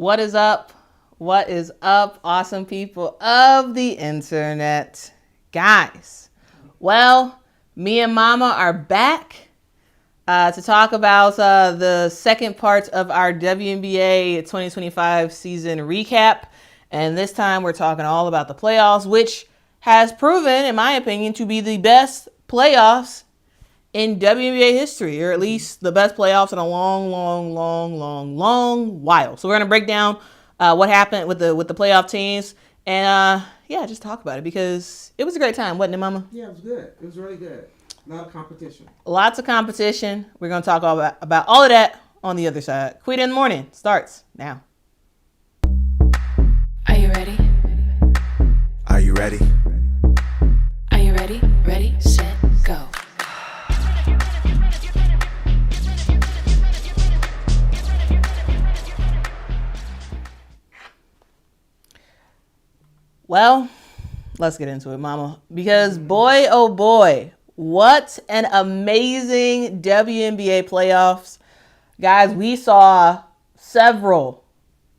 What is up? What is up, awesome people of the internet? Guys, well, me and Mama are back to talk about the second part of our WNBA 2025 season recap. And this time we're talking all about the playoffs, which has proven, in my opinion, to be the best playoffs in WNBA history, or at least the best playoffs in a long while. So we're gonna break down what happened with the playoff teams, and just talk about it because it was a great time, wasn't it, Mama? Yeah, it was good. It was really good. A lot of competition. Lots of competition. We're gonna talk about all of that on the other side. Quita in the Morning starts now. Are you ready? Are you ready? Are you ready? Ready, set, go. Well, let's get into it, Mama. Because boy, oh boy, what an amazing WNBA playoffs. Guys, we saw several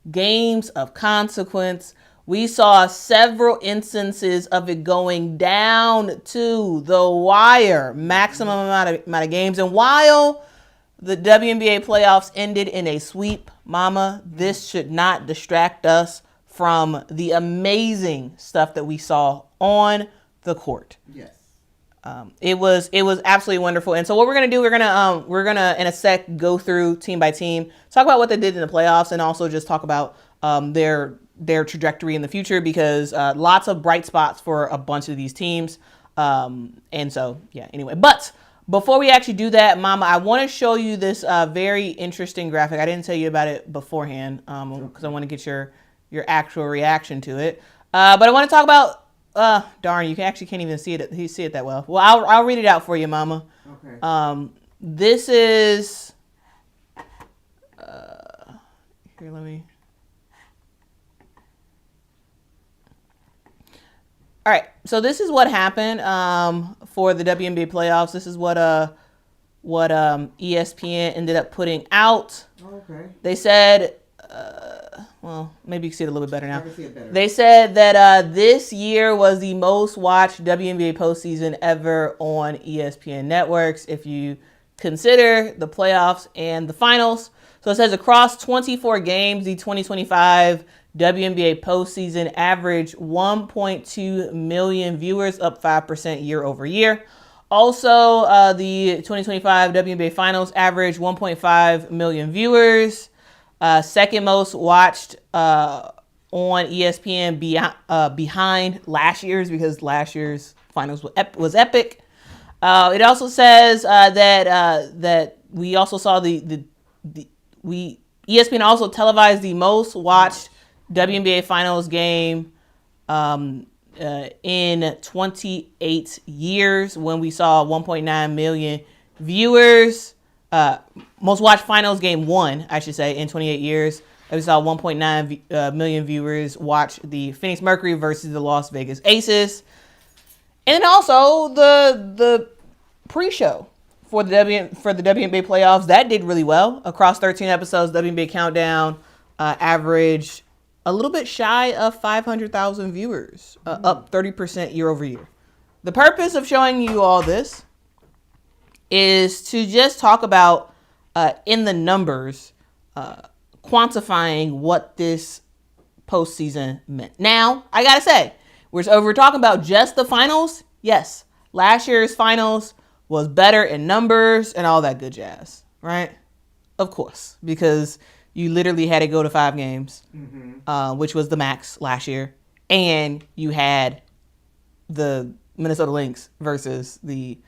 games of consequence. We saw several instances of it going down to the wire, maximum amount of games. And while the WNBA playoffs ended in a sweep, Mama, this should not distract us from the amazing stuff that we saw on the court. Yes. It was absolutely wonderful. And so what we're gonna do, we're gonna in a sec go through team by team, talk about what they did in the playoffs, and also just talk about their trajectory in the future, because lots of bright spots for a bunch of these teams. And so anyway, but before we actually do that, Mama, I want to show you this very interesting graphic. I didn't tell you about it beforehand because I want to get your actual reaction to it. But I want to talk about, darn, you can't even see it. You see it that well. Well, I'll read it out for you, Mama. Okay. This is, here, let me. All right. So this is what happened, for the WNBA playoffs. This is what ESPN ended up putting out. Okay. They said, well, maybe you can see it a little bit better now. I can see it better. They said that this year was the most watched WNBA postseason ever on ESPN networks, if you consider the playoffs and the finals. So it says across 24 games, the 2025 WNBA postseason averaged 1.2 million viewers, up 5% year over year. Also, the 2025 WNBA finals averaged 1.5 million viewers. Second most watched on ESPN behind last year's, because last year's finals was epic. It also says that we also saw ESPN also televised the most watched WNBA finals game in 28 years, when we saw 1.9 million viewers. Most watched finals game one, I should say, in 28 years. We saw 1.9 million viewers watch the Phoenix Mercury versus the Las Vegas Aces. And then also the pre-show for the WNBA playoffs, that did really well. Across 13 episodes, WNBA Countdown averaged a little bit shy of 500,000 viewers, up 30% year over year. The purpose of showing you all this is to just talk about in the numbers, quantifying what this postseason meant. Now, I gotta say, we're talking about just the finals. Yes, last year's finals was better in numbers and all that good jazz, right? Of course, because you literally had to go to 5 games, which was the max last year, and you had the Minnesota Lynx versus the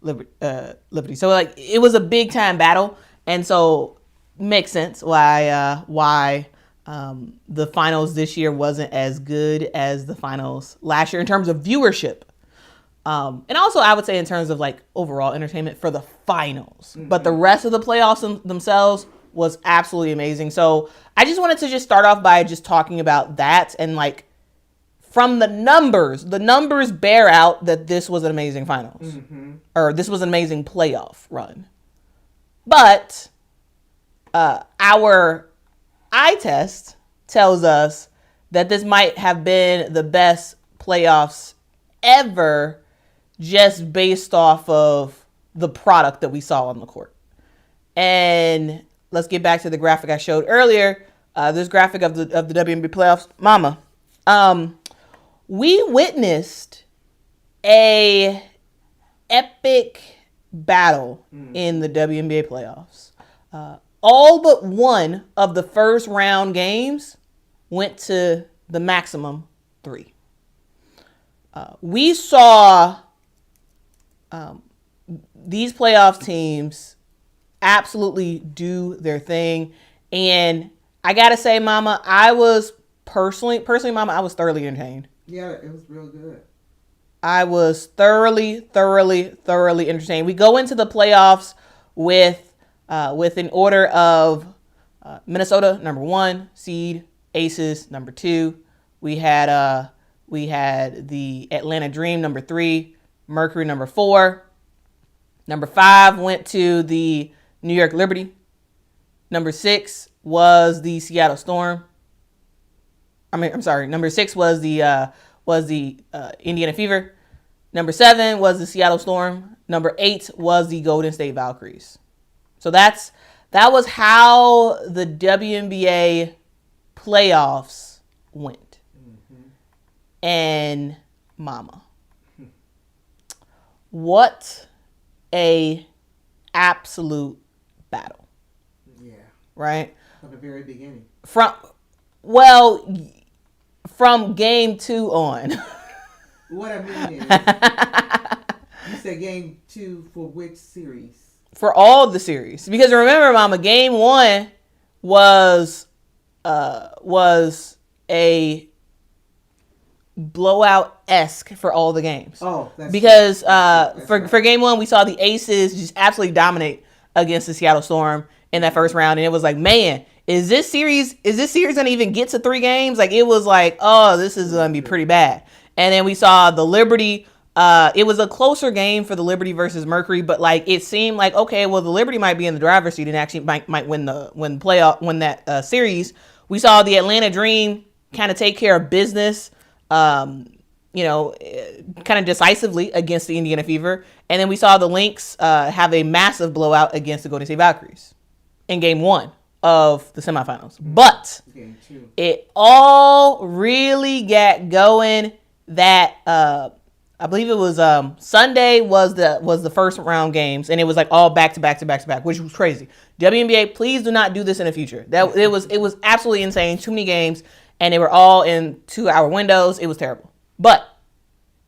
Liberty. So like, it was a big time battle, and so makes sense why the finals this year wasn't as good as the finals last year in terms of viewership, and also I would say in terms of like overall entertainment for the finals. But the rest of the playoffs themselves was absolutely amazing. So I just wanted to just start off by just talking about that, and like, from the numbers bear out that this was an amazing finals, or this was an amazing playoff run. But our eye test tells us that this might have been the best playoffs ever, just based off of the product that we saw on the court. And let's get back to the graphic I showed earlier. This graphic of the WNBA playoffs. Mama, we witnessed a epic battle in the WNBA playoffs. All but one of the first round games went to the maximum 3. We saw these playoff teams absolutely do their thing. And I got to say, Mama, I was personally, Mama, I was thoroughly entertained. Yeah, it was real good. I was thoroughly entertained. We go into the playoffs with an order of Minnesota, number 1 seed, Aces, number 2. We had the Atlanta Dream, number 3, Mercury, number 4. Number 5 went to the New York Liberty. Number 6 was the Seattle Storm. Number 6 was the Indiana Fever. Number 7 was the Seattle Storm. Number 8 was the Golden State Valkyries. So that was how the WNBA playoffs went. And Mama, what a absolute battle. Yeah. Right? From the very beginning. From game 2 on. What I mean is, you said game 2 for which series? For all the series. Because remember, Mama, game 1 was a blowout-esque for all the games. Oh, that's because right. for game 1, we saw the Aces just absolutely dominate against the Seattle Storm in that first round, and it was like, man, is this series gonna even get to 3 games? Like, it was like, oh, this is gonna be pretty bad. And then we saw the Liberty. It was a closer game for the Liberty versus Mercury, but like it seemed like, okay, well, the Liberty might be in the driver's seat and actually might win that series. We saw the Atlanta Dream kind of take care of business, kind of decisively against the Indiana Fever, and then we saw the Lynx have a massive blowout against the Golden State Valkyries in game 1 of the semifinals. But it all really got going that I believe it was Sunday was the first round games, and it was like all back to back, which was crazy. WNBA, please do not do this in the future. It was absolutely insane. Too many games, and they were all in 2-hour windows. It was terrible. But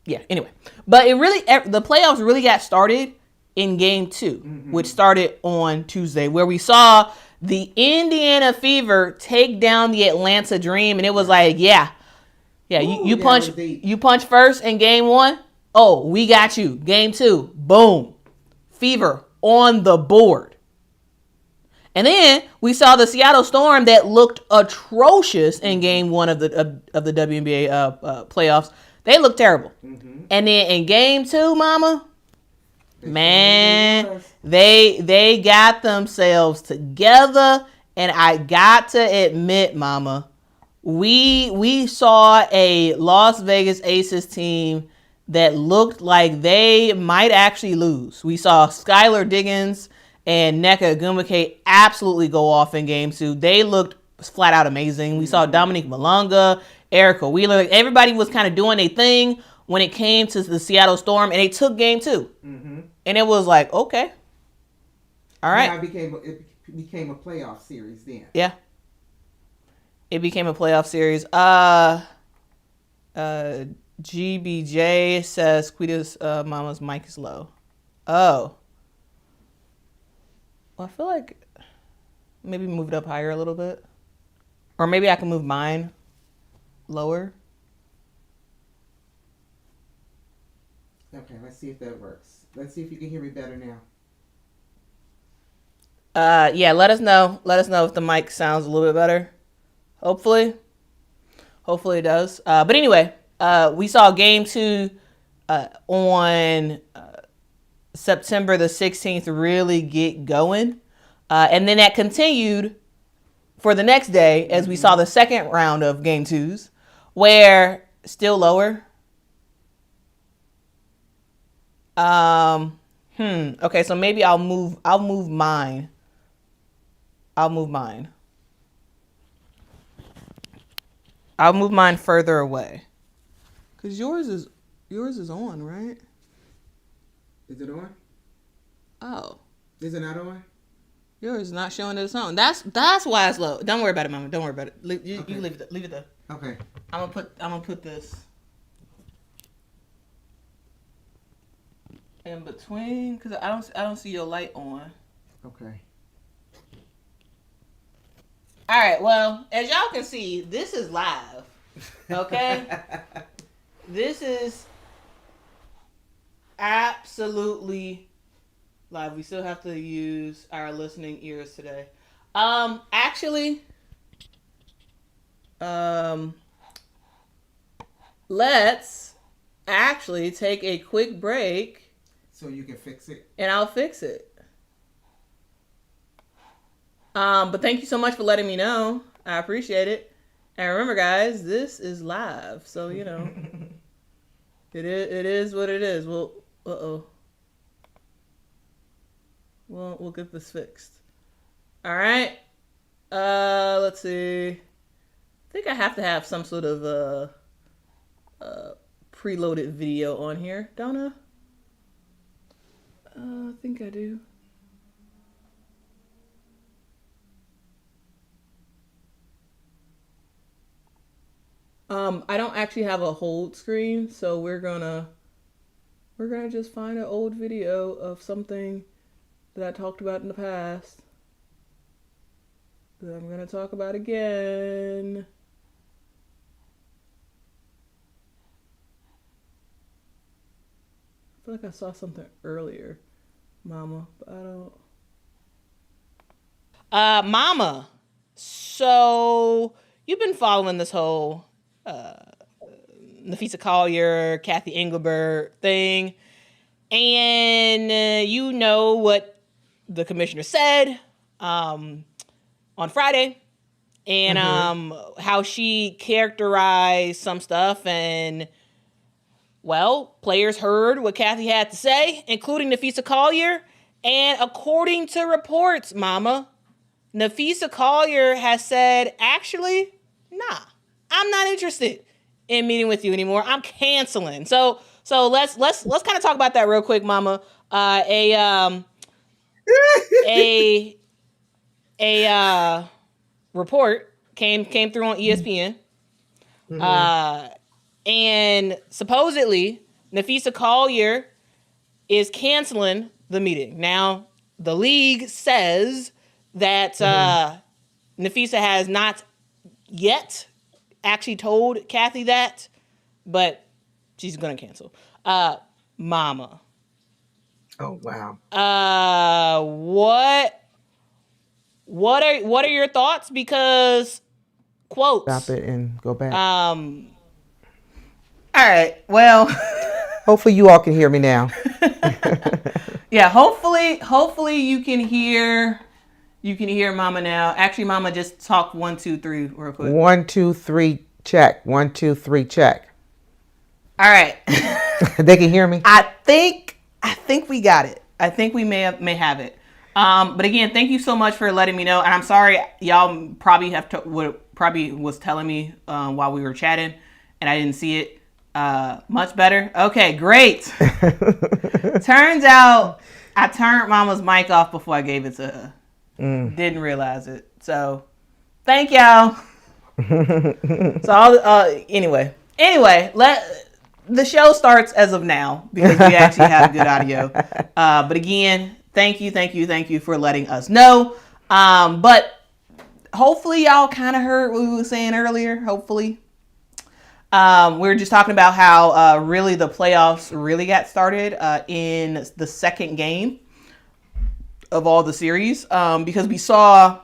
yeah, anyway. But the playoffs really got started in game 2, which started on Tuesday, where we saw the Indiana Fever take down the Atlanta Dream, and it was like, yeah. Ooh, you punch first in game 1. Oh, we got you. Game 2, boom, Fever on the board. And then we saw the Seattle Storm that looked atrocious in game 1 of the WNBA playoffs. They looked terrible. And then in game 2, Mama, man, they got themselves together, and I got to admit, Mama, we saw a Las Vegas Aces team that looked like they might actually lose. We saw Skylar Diggins and Nneka Ogwumike absolutely go off in game 2. They looked flat out amazing. We saw Dominique Malonga, Erica Wheeler. Everybody was kind of doing their thing when it came to the Seattle Storm, and they took game 2. And it was like, okay. All right. Now it became a playoff series then. Yeah. It became a playoff series. GBJ says Quita's mama's mic is low. Oh. Well, I feel like maybe move it up higher a little bit. Or maybe I can move mine lower. Okay, let's see if that works. Let's see if you can hear me better now. Yeah, let us know. Let us know if the mic sounds a little bit better. Hopefully it does. But anyway, we saw game 2 on September the 16th really get going. And then that continued for the next day as we saw the second round of game 2s, where still lower. Okay, so maybe I'll move mine. I'll move mine further away. Cause yours is on, right? Is it on? Oh. Is it not on? Yours is not showing that it's on. That's why it's low. Don't worry about it, Mama. Don't worry about it. You leave it there. Okay. I'm gonna put this in between because I don't see your light on. Okay. All right. Well, as y'all can see, this is live. Okay. This is absolutely live. We still have to use our listening ears today. Actually, let's actually take a quick break. So you can fix it. And I'll fix it. But thank you so much for letting me know. I appreciate it. And remember, guys, this is live, so you know, it is what it is. Well, we'll get this fixed. All right. Let's see. I think I have to have some sort of preloaded video on here, don't I? I think I do. I don't actually have a hold screen, so we're gonna just find an old video of something that I talked about in the past that I'm gonna talk about again. I feel like I saw something earlier, Mama, but I don't. Mama, so you've been following this whole Nafisa Collier, Kathy Engelbert thing, and you know what the commissioner said on Friday, and how she characterized some stuff, and well, players heard what Kathy had to say, including Nafisa Collier, and according to reports, Mama, Nafisa Collier has said, actually, nah, I'm not interested in meeting with you anymore. I'm canceling. So let's kind of talk about that real quick, Mama. A report came through on ESPN, and supposedly Nafisa Collier is canceling the meeting. Now the league says that Nafisa has not yet actually told Kathy that, but she's gonna cancel. Mama. Oh wow. What are your thoughts? Because quotes. Stop it and go back. All right. Well. Hopefully you all can hear me now. Yeah. Hopefully you can hear. You can hear Mama now. Actually, Mama, just talk 1, 2, 3 real quick. 1, 2, 3, check. 1, 2, 3, check. All right. They can hear me. I think we got it. I think we may have it. But again, thank you so much for letting me know. And I'm sorry, y'all probably probably was telling me while we were chatting, and I didn't see it. Much better. Okay, great. Turns out I turned Mama's mic off before I gave it to her. Didn't realize it. So, thank y'all. So, anyway, the show starts as of now because we actually have good audio. But again, thank you for letting us know. But hopefully y'all kind of heard what we were saying earlier. Hopefully. We were just talking about how really the playoffs really got started in the second game of all the series, because we saw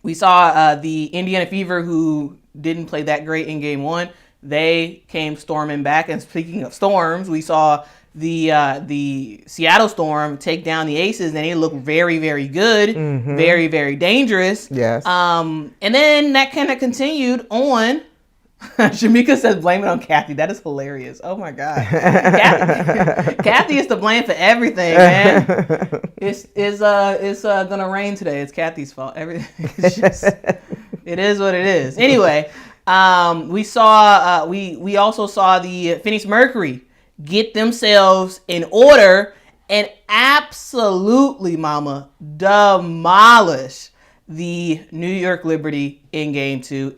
the Indiana Fever, who didn't play that great in game 1. They came storming back. And speaking of storms, we saw the Seattle Storm take down the Aces, and they look very, very good, very, very dangerous. Yes. And then that kind of continued on. Shamika says, "Blame it on Kathy." That is hilarious. Oh my God, Kathy is to blame for everything, man. It's gonna rain today. It's Kathy's fault. Everything. It is what it is. Anyway, we also saw the Phoenix Mercury get themselves in order and absolutely, mama, demolish the New York Liberty in Game 2.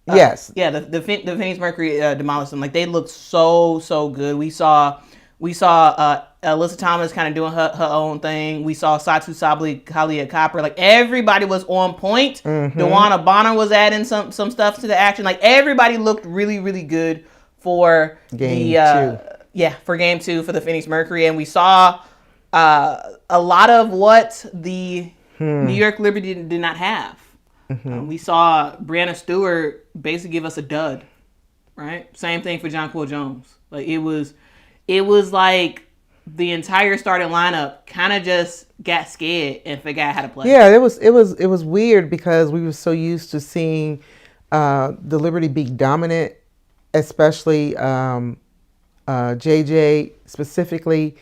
Yes. Yeah, the Phoenix Mercury demolished them. Like, they looked so good. We saw Alyssa Thomas kind of doing her own thing. We saw Satu Sabli, Kalia Copper. Like, everybody was on point. Dewana Bonner was adding some stuff to the action. Like, everybody looked really, really good for Game 2. Yeah, for Game 2 for the Phoenix Mercury. And we saw a lot of what the New York Liberty did not have. We saw Brianna Stewart basically give us a dud, right? Same thing for Jonquil Jones. Like, it was like the entire starting lineup kind of just got scared and forgot how to play. Yeah, it was weird because we were so used to seeing the Liberty be dominant, especially JJ specifically.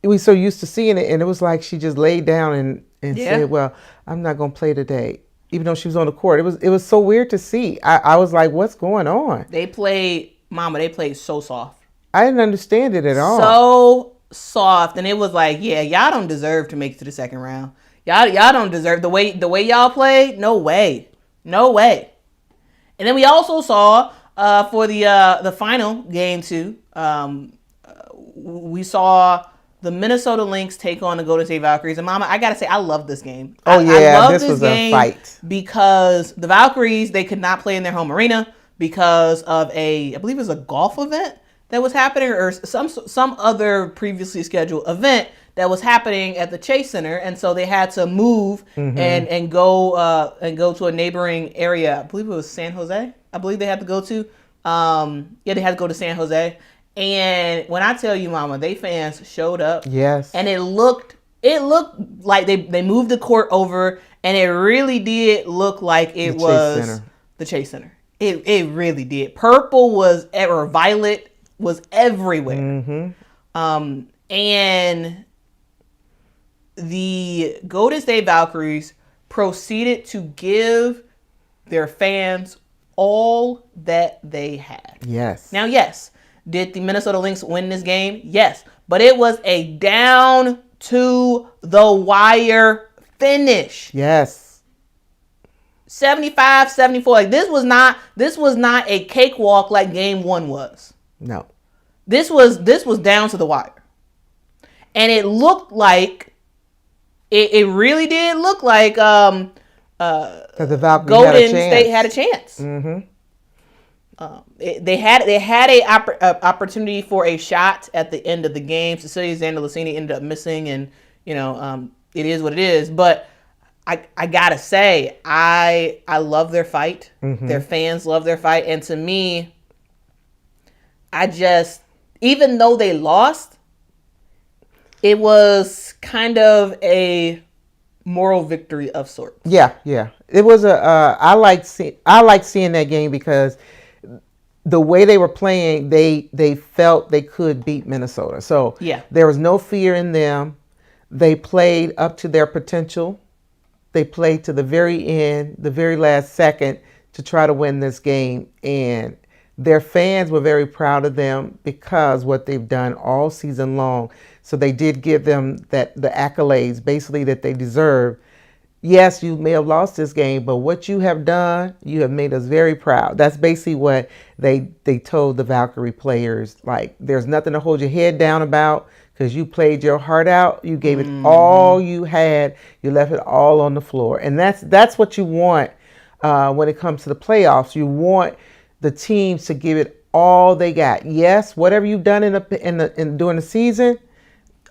We were so used to seeing it, and it was like she just laid down and said, "Well, I'm not going to play today." Even though she was on the court, it was so weird to see. I was like, "What's going on?" They played so soft. I didn't understand it at all. So soft, and it was like, yeah, y'all don't deserve to make it to the second round. Y'all don't deserve the way y'all played. No way. And then we also saw for the final Game 2, we saw the Minnesota Lynx take on the Golden State Valkyries. And Mama, I gotta say, I love this game. Oh yeah, I love this was game a fight because the Valkyries, they could not play in their home arena because of I believe it was a golf event that was happening, or some other previously scheduled event that was happening at the Chase Center, and so they had to move and go to a neighboring area. I believe it was San Jose. I believe they had to go to. They had to go to San Jose. And when I tell you, Mama, they fans showed up. Yes. And it looked like they moved the court over, and it really did look like it was the Chase Center. It really did. Purple or violet was everywhere. And the Golden State Valkyries proceeded to give their fans all that they had. Yes. Now, yes. Did the Minnesota Lynx win this game? Yes. But it was a down to the wire finish. Yes. 75-74. Like, this was not a cakewalk like Game 1 was. No. This was down to the wire. And it looked like it really did look like the Golden State had a chance. They had a opportunity for a shot at the end of the game. Cecilia Zandalicini ended up missing, and it is what it is. But I gotta say, I love their fight. Their fans love their fight, and to me, even though they lost, it was kind of a moral victory of sorts. Yeah. It was I like seeing that game because the way they were playing, they felt they could beat Minnesota. So there was no fear in them. They played up to their potential. They played to the very end, the very last second to try to win this game. And their fans were very proud of them because what they've done all season long. So they did give them the accolades basically that they deserve. Yes, you may have lost this game, but what you have done, you have made us very proud. That's basically what they told the Valkyrie players. Like, there's nothing to hold your head down about because you played your heart out. You gave it all you had. You left it all on the floor. And that's what you want when it comes to the playoffs. You want the teams to give it all they got. Yes, whatever you've done during the season,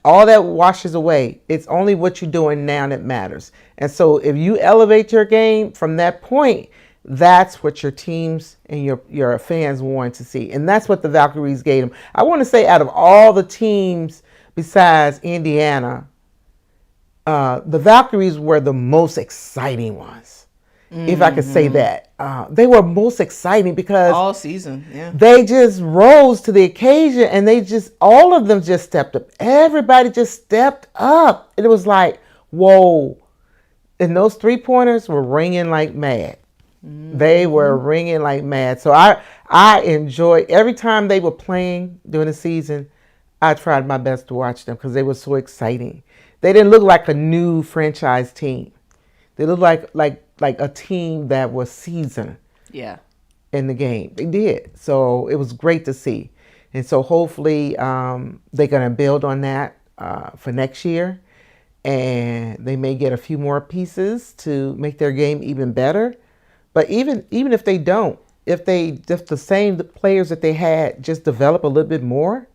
all that washes away. It's only what you're doing now that matters. And so if you elevate your game from that point, That's what your teams and your fans want to see. And that's what the Valkyries gave them. I want to say out of all the teams besides Indiana, the Valkyries were the most exciting ones. If I could say that. They were most exciting because all season, they just rose to the occasion, and all of them just stepped up. Everybody just stepped up. And it was like, whoa. And those 3-pointers were ringing like mad. They were ringing like mad. So I enjoyed every time they were playing during the season. I tried my best to watch them because they were so exciting. They didn't look like a new franchise team. They looked like a team that was seasoned. Yeah. In the game. They did. So it was great to see. And so hopefully they're going to build on that for next year. And they may get a few more pieces to make their game even better. But even if they don't, if the same players that they had just develop a little bit more,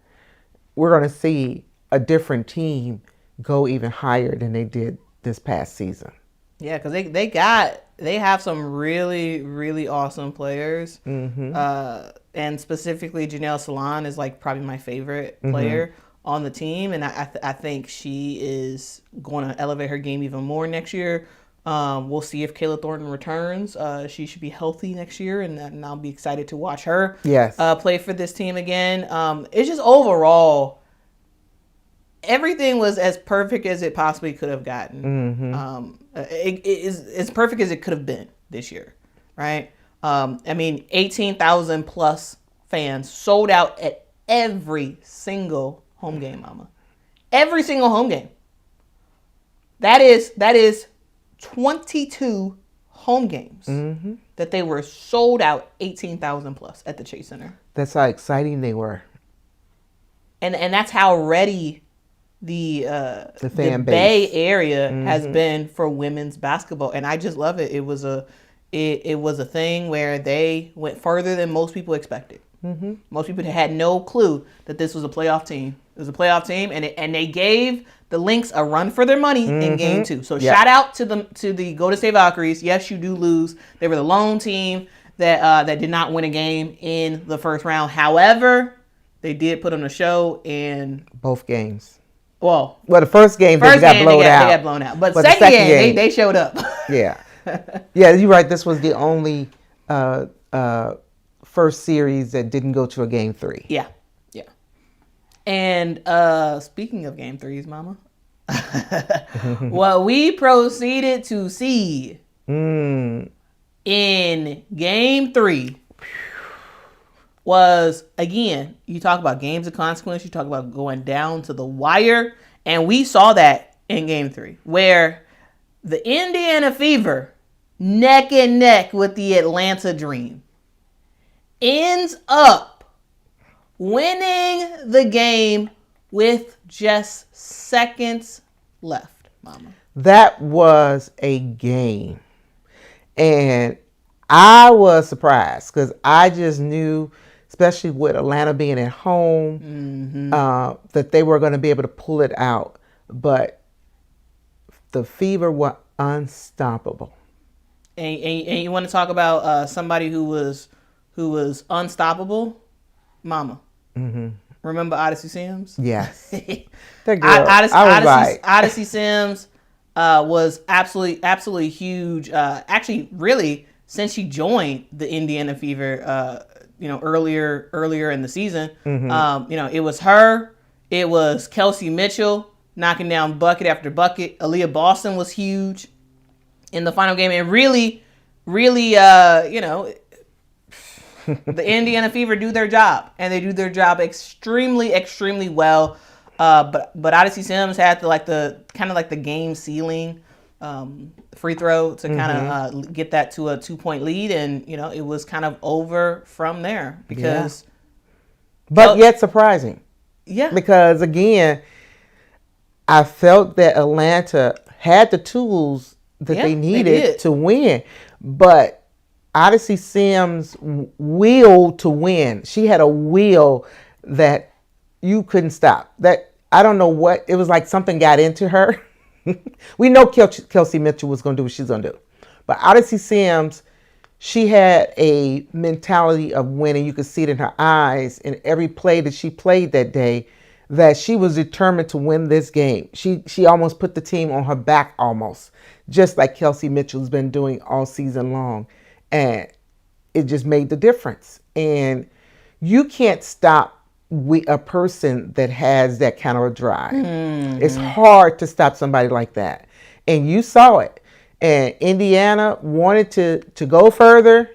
we're going to see a different team go even higher than they did this past season. Yeah, because they have some really, really awesome players. And specifically Janelle Salon is like probably my favorite player on the team. And I think she is going to elevate her game even more next year. We'll see if Kayla Thornton returns. She should be healthy next year, and I'll be excited to watch her play for this team again. It's just overall, everything was as perfect as it possibly could have gotten. It is as perfect as it could have been this year, right? I mean, 18,000 plus fans sold out at every single home game, Mama. Every single home game. That is 22 home games that they were sold out 18,000 plus at the Chase Center. That's how exciting they were. And that's how ready the fan base. Bay Area has been for women's basketball. And I just love it. It was a thing where they went further than most people expected. Most people had no clue that this was a playoff team. It was a playoff team, and they gave the Lynx a run for their money in game 2. So shout out to the Golden State Valkyries. Yes, you do lose. They were the lone team that did not win a game in the first round. However, they did put on a show in both games. Well, the first game they got blown out. They got blown out. But the second game they showed up. Yeah, you're right. This was the only first series that didn't go to a game 3. Yeah. And speaking of game 3s, Mama, what we proceeded to see in game 3 was, again, you talk about games of consequence, you talk about going down to the wire, and we saw that in game 3, where the Indiana Fever, neck and neck with the Atlanta Dream, ends up winning the game with just seconds left, Mama. That was a game. And I was surprised because I just knew, especially with Atlanta being at home, that they were going to be able to pull it out. But the Fever were unstoppable. And you want to talk about somebody who was unstoppable? Mama. Remember Odyssey Sims? Yes. That girl. Odyssey Sims was absolutely huge. Actually, really, since she joined the Indiana Fever, earlier in the season, it was her. It was Kelsey Mitchell knocking down bucket after bucket. Aaliyah Boston was huge in the final game, and really, the Indiana Fever do their job, and they do their job extremely, extremely well. But Odyssey Sims had the game sealing free throw to kind of get that to a 2-point lead, and it was kind of over from there because. But yet surprising. Yeah. Because again, I felt that Atlanta had the tools that they needed to win, but Odyssey Sims' will to win. She had a will that you couldn't stop. That I don't know what it was, like something got into her. We know Kelsey Mitchell was going to do what she's going to do, but Odyssey Sims, she had a mentality of winning. You could see it in her eyes in every play that she played that day, that she was determined to win this game. She almost put the team on her back almost, just like Kelsey Mitchell's been doing all season long. And it just made the difference. And you can't stop a person that has that kind of a drive. It's hard to stop somebody like that. And you saw it. And Indiana wanted to go further.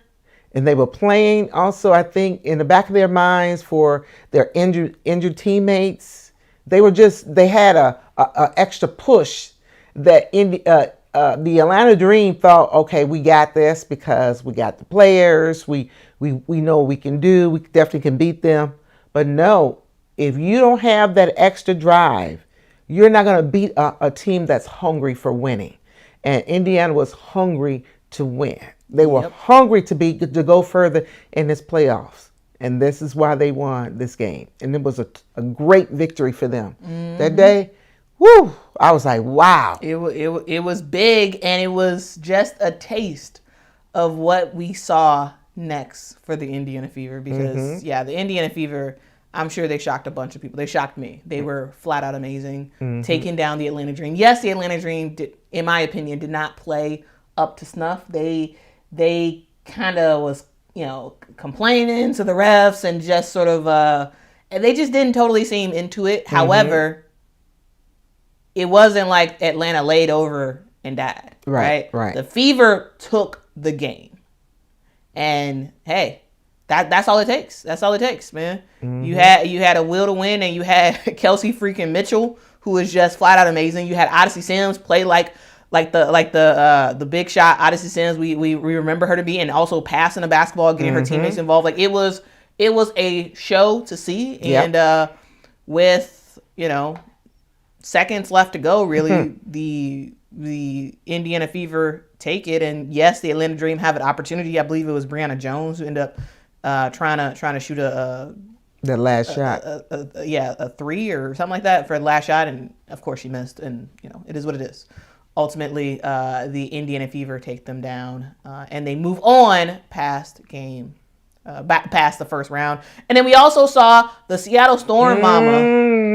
And they were playing also, I think, in the back of their minds for their injured teammates. They had a extra push that the Atlanta Dream thought, okay, we got this because we got the players. We know what we can do. We definitely can beat them. But no, if you don't have that extra drive, you're not going to beat a team that's hungry for winning. And Indiana was hungry to win. They were hungry to go further in this playoffs. And this is why they won this game. And it was a great victory for them. That day, woo, I was like, wow. It was big, and it was just a taste of what we saw next for the Indiana Fever. Because, the Indiana Fever, I'm sure they shocked a bunch of people. They shocked me. They were flat out amazing, taking down the Atlanta Dream. Yes, the Atlanta Dream, in my opinion, did not play up to snuff. They kind of was, complaining to the refs and just sort of, and they just didn't totally seem into it. However, it wasn't like Atlanta laid over and died. Right. The Fever took the game. And hey, that's all it takes. That's all it takes, man. You had a will to win, and you had Kelsey freaking Mitchell, who was just flat out amazing. You had Odyssey Sims play like the big shot Odyssey Sims we remember her to be, and also passing the basketball, getting her teammates involved. Like it was a show to see. And with seconds left to go, really, the Indiana Fever take it. And yes, the Atlanta Dream have an opportunity. I believe it was Brianna Jones who ended up trying to shoot the last shot. A three or something like that for the last shot, and of course she missed. And it is what it is. Ultimately, the Indiana Fever take them down, and they move on past the first round. And then we also saw the Seattle Storm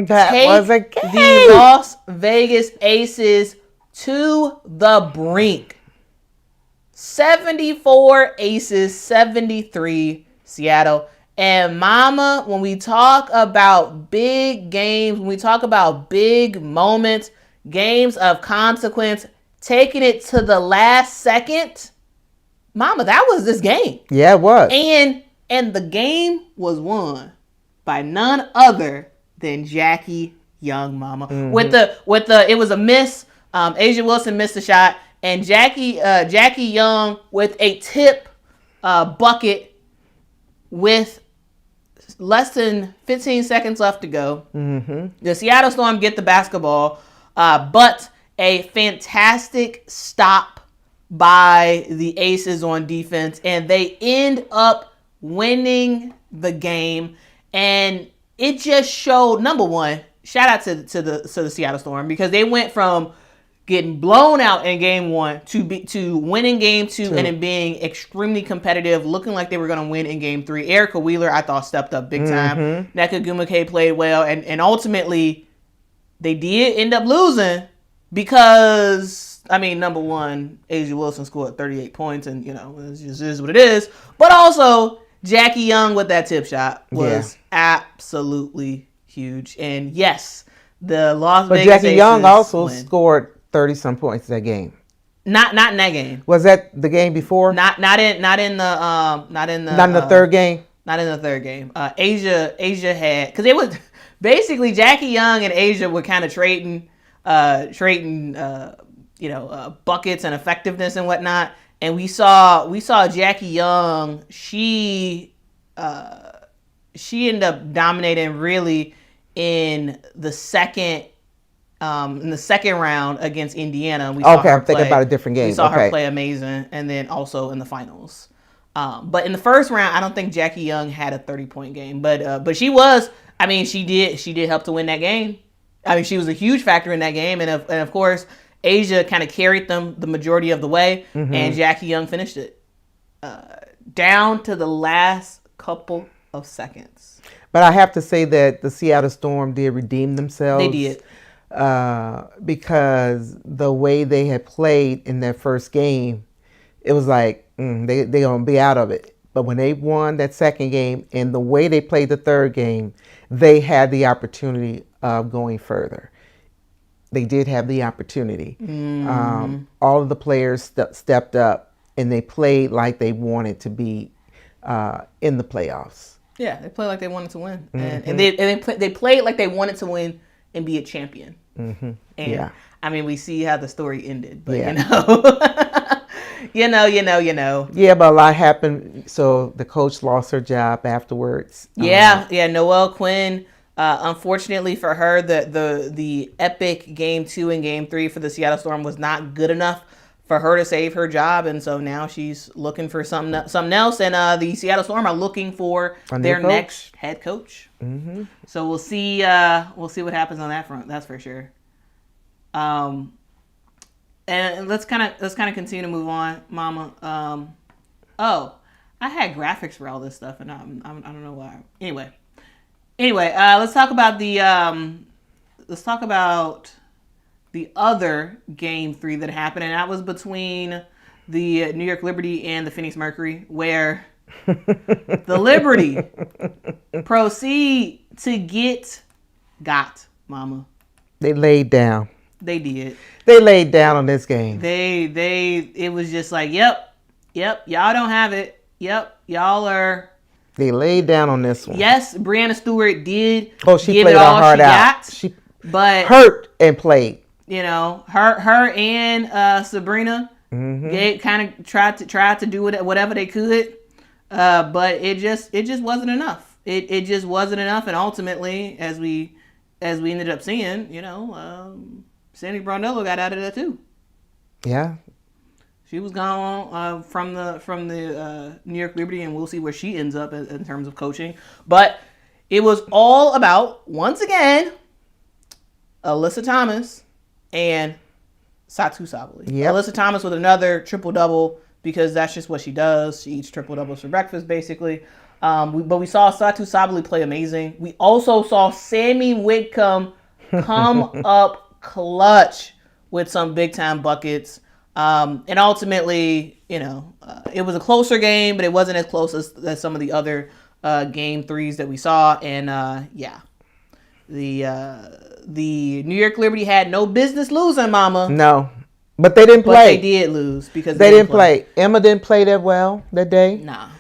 take the Las Vegas Aces to the brink. 74 Aces, 73 Seattle. And mama, when we talk about big games, when we talk about big moments, games of consequence, taking it to the last second, mama, that was this game. Yeah, it was. And the game was won by none other than Jackie Young, mama. It was a miss. Asia Wilson missed the shot, and Jackie Young with a tip bucket with less than 15 seconds left to go. The Seattle Storm get the basketball, but a fantastic stop by the Aces on defense, and they end up winning the game. And it just showed, number one, shout out to the Seattle Storm, because they went from getting blown out in game one to winning game two and then being extremely competitive, looking like they were going to win in game three. Erica Wheeler, I thought, stepped up big time. Nneka Ogwumike played well, and ultimately they did end up losing because, number one, Asia Wilson scored 38 points, and it just is what it is. But also, Jackie Young with that tip shot was absolutely huge. And yes, the Las Vegas Jackie Aces Young also win. scored 30-some points that game. Not in that game. Was that the game before? Not in the third game. Not in the third game. Asia had, because it was basically Jackie Young and Asia were kind of trading buckets and effectiveness and whatnot. And we saw Jackie Young. She ended up dominating really in the second round against Indiana. We saw I'm thinking about a different game. We saw her play amazing, and then also in the finals. But in the first round, I don't think Jackie Young had a 30-point game, but she was. She did help to win that game. She was a huge factor in that game, and of course, Asia kind of carried them the majority of the way, and Jackie Young finished it. down to the last couple of seconds. But I have to say that the Seattle Storm did redeem themselves. They did. Because the way they had played in that first game, it was like they're going to be out of it. But when they won that second game and the way they played the third game, they had the opportunity of going further. They did have the opportunity. All of the players stepped up and they played like they wanted to be in the playoffs. Yeah, they played like they wanted to win, and they played like they wanted to win and be a champion. And I mean, we see how the story ended, but you know. Yeah, but a lot happened. So the coach lost her job afterwards. Noelle Quinn. Unfortunately for her, the epic Game 2 and Game 3 for the Seattle Storm was not good enough for her to save her job, and so now she's looking for something else. And the Seattle Storm are looking for their next head coach. So we'll see what happens on that front. That's for sure. And let's kind of continue to move on, Mama. I had graphics for all this stuff, and I don't know why. Anyway, let's talk about the other Game 3 that happened, and that was between the New York Liberty and the Phoenix Mercury, where the Liberty proceed to got, Mama. They laid down. They did. They laid down on this game. It was just like, yep, y'all don't have it. Yep, y'all are. They laid down on this one. Yes, Brianna Stewart did. She give played it all her heart she out. Got, she but hurt and played. You know, her and Sabrina kind of tried to do whatever they could, but it just wasn't enough. It just wasn't enough, and ultimately, as we ended up seeing, Sandy Brondello got out of there too. Yeah, she was gone from the New York Liberty, and we'll see where she ends up in terms of coaching. But it was all about, once again, Alyssa Thomas and Satu Sabally. Yep. Alyssa Thomas with another triple-double, because that's just what she does. She eats triple-doubles for breakfast, basically. But we saw Satu Sabally play amazing. We also saw Sammy Whitcomb come up clutch with some big-time buckets. And ultimately, it was a closer game, but it wasn't as close as some of the other Game 3s that we saw. And, the New York Liberty had no business losing, Mama. No, but they didn't play. But they did lose because they didn't play. Emma didn't play that well that day. Nah.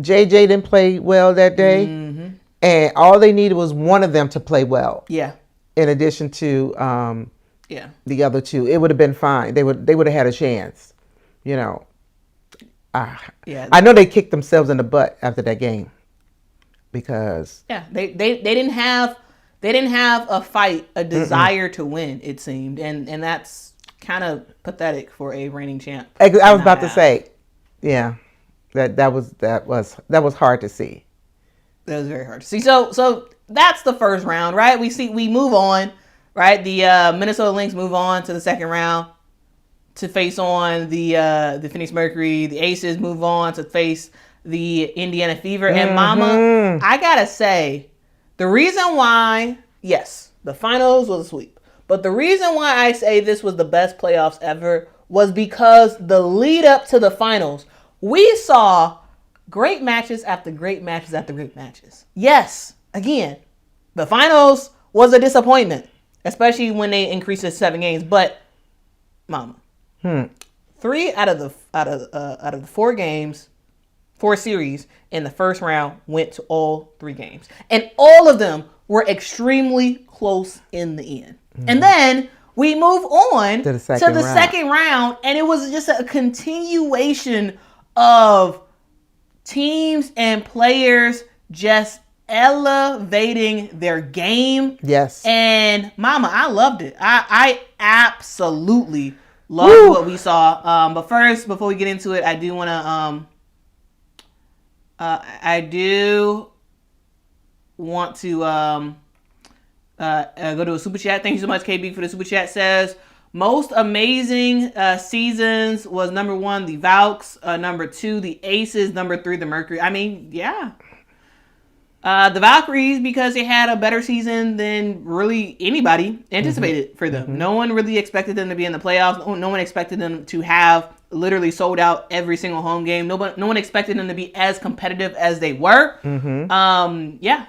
JJ didn't play well that day. And all they needed was one of them to play well. Yeah. In addition to the other two, it would have been fine. They would have had a chance. I know they kicked themselves in the butt after that game. Because they didn't have a fight, a desire to win, it seemed, and that's kind of pathetic for a reigning champ. I was about to say, that was hard to see. That was very hard to see. So that's the first round, right? We move on, right? The Minnesota Lynx move on to the second round to face on the Phoenix Mercury. The Aces move on to face the Indiana Fever. And Mama, I gotta say, the reason why, yes, the finals was a sweep, but the reason why I say this was the best playoffs ever was because the lead up to the finals, we saw great matches after great matches after great matches. Yes, again, the finals was a disappointment, especially when they increased it to 7 games. But Mama, 3 out of the 4 series in the first round went to all 3 games. And all of them were extremely close in the end. And then we move on to the second round, and it was just a continuation of teams and players just elevating their game. Yes. And Mama, I loved it. I absolutely loved what we saw. But first, before we get into it, I do want to go to a super chat. Thank you so much, KB, for the super chat. Says, Most amazing seasons was number 1, the Valks, number 2, the Aces, number 3, the Mercury. I mean, yeah. The Valkyries, because they had a better season than really anybody anticipated for them. No one really expected them to be in the playoffs. No one expected them to have literally sold out every single home game. No one expected them to be as competitive as they were. Yeah.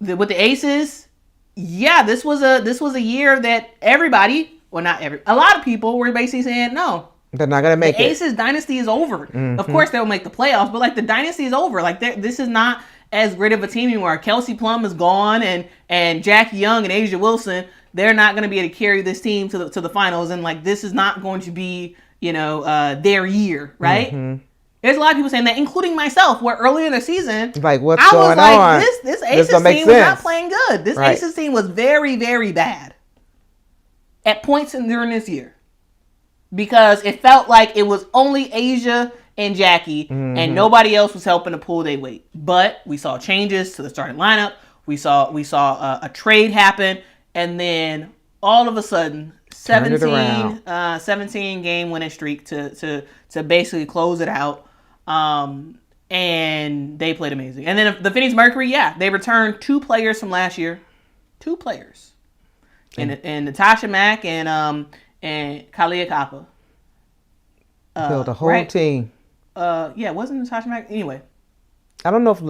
With the Aces, yeah, this was a year that everybody, well, not every, a lot of people were basically saying, no, they're not going to make it. The Aces dynasty is over. Of course, they'll make the playoffs, but like the dynasty is over. Like this is not as great of a team anymore. Kelsey Plum is gone, and Jackie Young and Asia Wilson, they're not going to be able to carry this team to the finals, and like this is not going to be their year, right? There's a lot of people saying that, including myself, where early in the season, like what's going on? This Aces team was not playing good. This Aces team was very, very bad at points during this year, because it felt like it was only Asia and Jackie, and nobody else was helping to pull their weight. But we saw changes to the starting lineup. We saw a trade happen, and then all of a sudden, 17 game winning streak to basically close it out. And they played amazing. And then the Phoenix Mercury, they returned 2 players from last year. 2 players. And Natasha Mack and Kalia Kappa. Built a whole team. Wasn't Natasha Mack? Anyway. I don't know if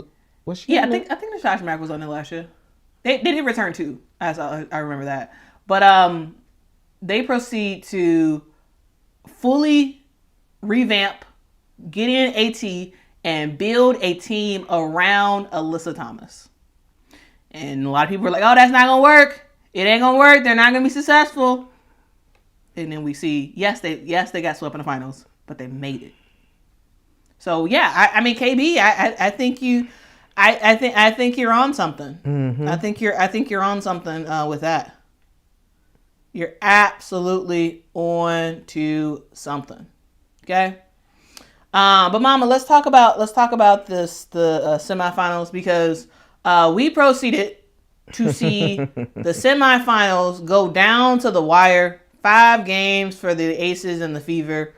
was she. Yeah, I think Natasha Mack was on there last year. They did return 2. I remember that. But they proceed to fully revamp, get in AT, and build a team around Alyssa Thomas. And a lot of people were like, "Oh, that's not gonna work. It ain't gonna work. They're not gonna be successful." And then we see, yes, they got swept in the finals, but they made it. So yeah, I mean, KB, I think you're on something. I think you're on something with that. You're absolutely on to something. Okay. But Mama, let's talk about the semifinals, because we proceeded to see the semifinals go down to the wire. 5 games for the Aces and the Fever.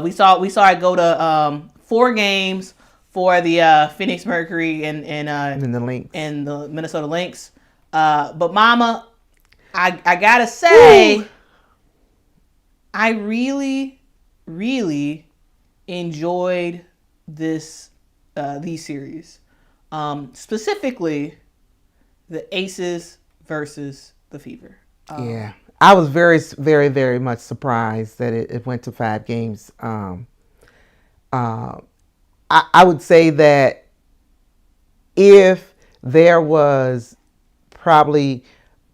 We saw it go to 4 games for the Phoenix Mercury and the Lynx and the Minnesota Lynx. But Mama, I gotta say, I really, really enjoyed these series, specifically the Aces versus the Fever. I was very, very, very much surprised that it went to 5 games. I would say that if there was probably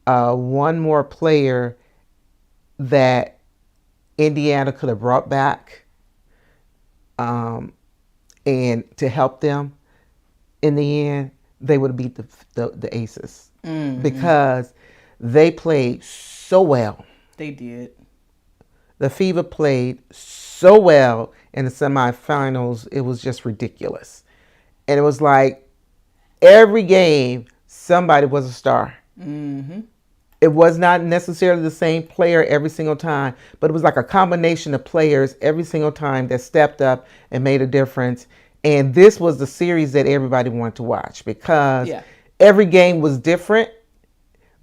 one more player that Indiana could have brought back and to help them in the end, they would have beat the Aces, because they played so well. They did. The Fever played so well in the semifinals. It was just ridiculous. And it was like every game, somebody was a star. It was not necessarily the same player every single time, but it was like a combination of players every single time that stepped up and made a difference. And this was the series that everybody wanted to watch, because every game was different,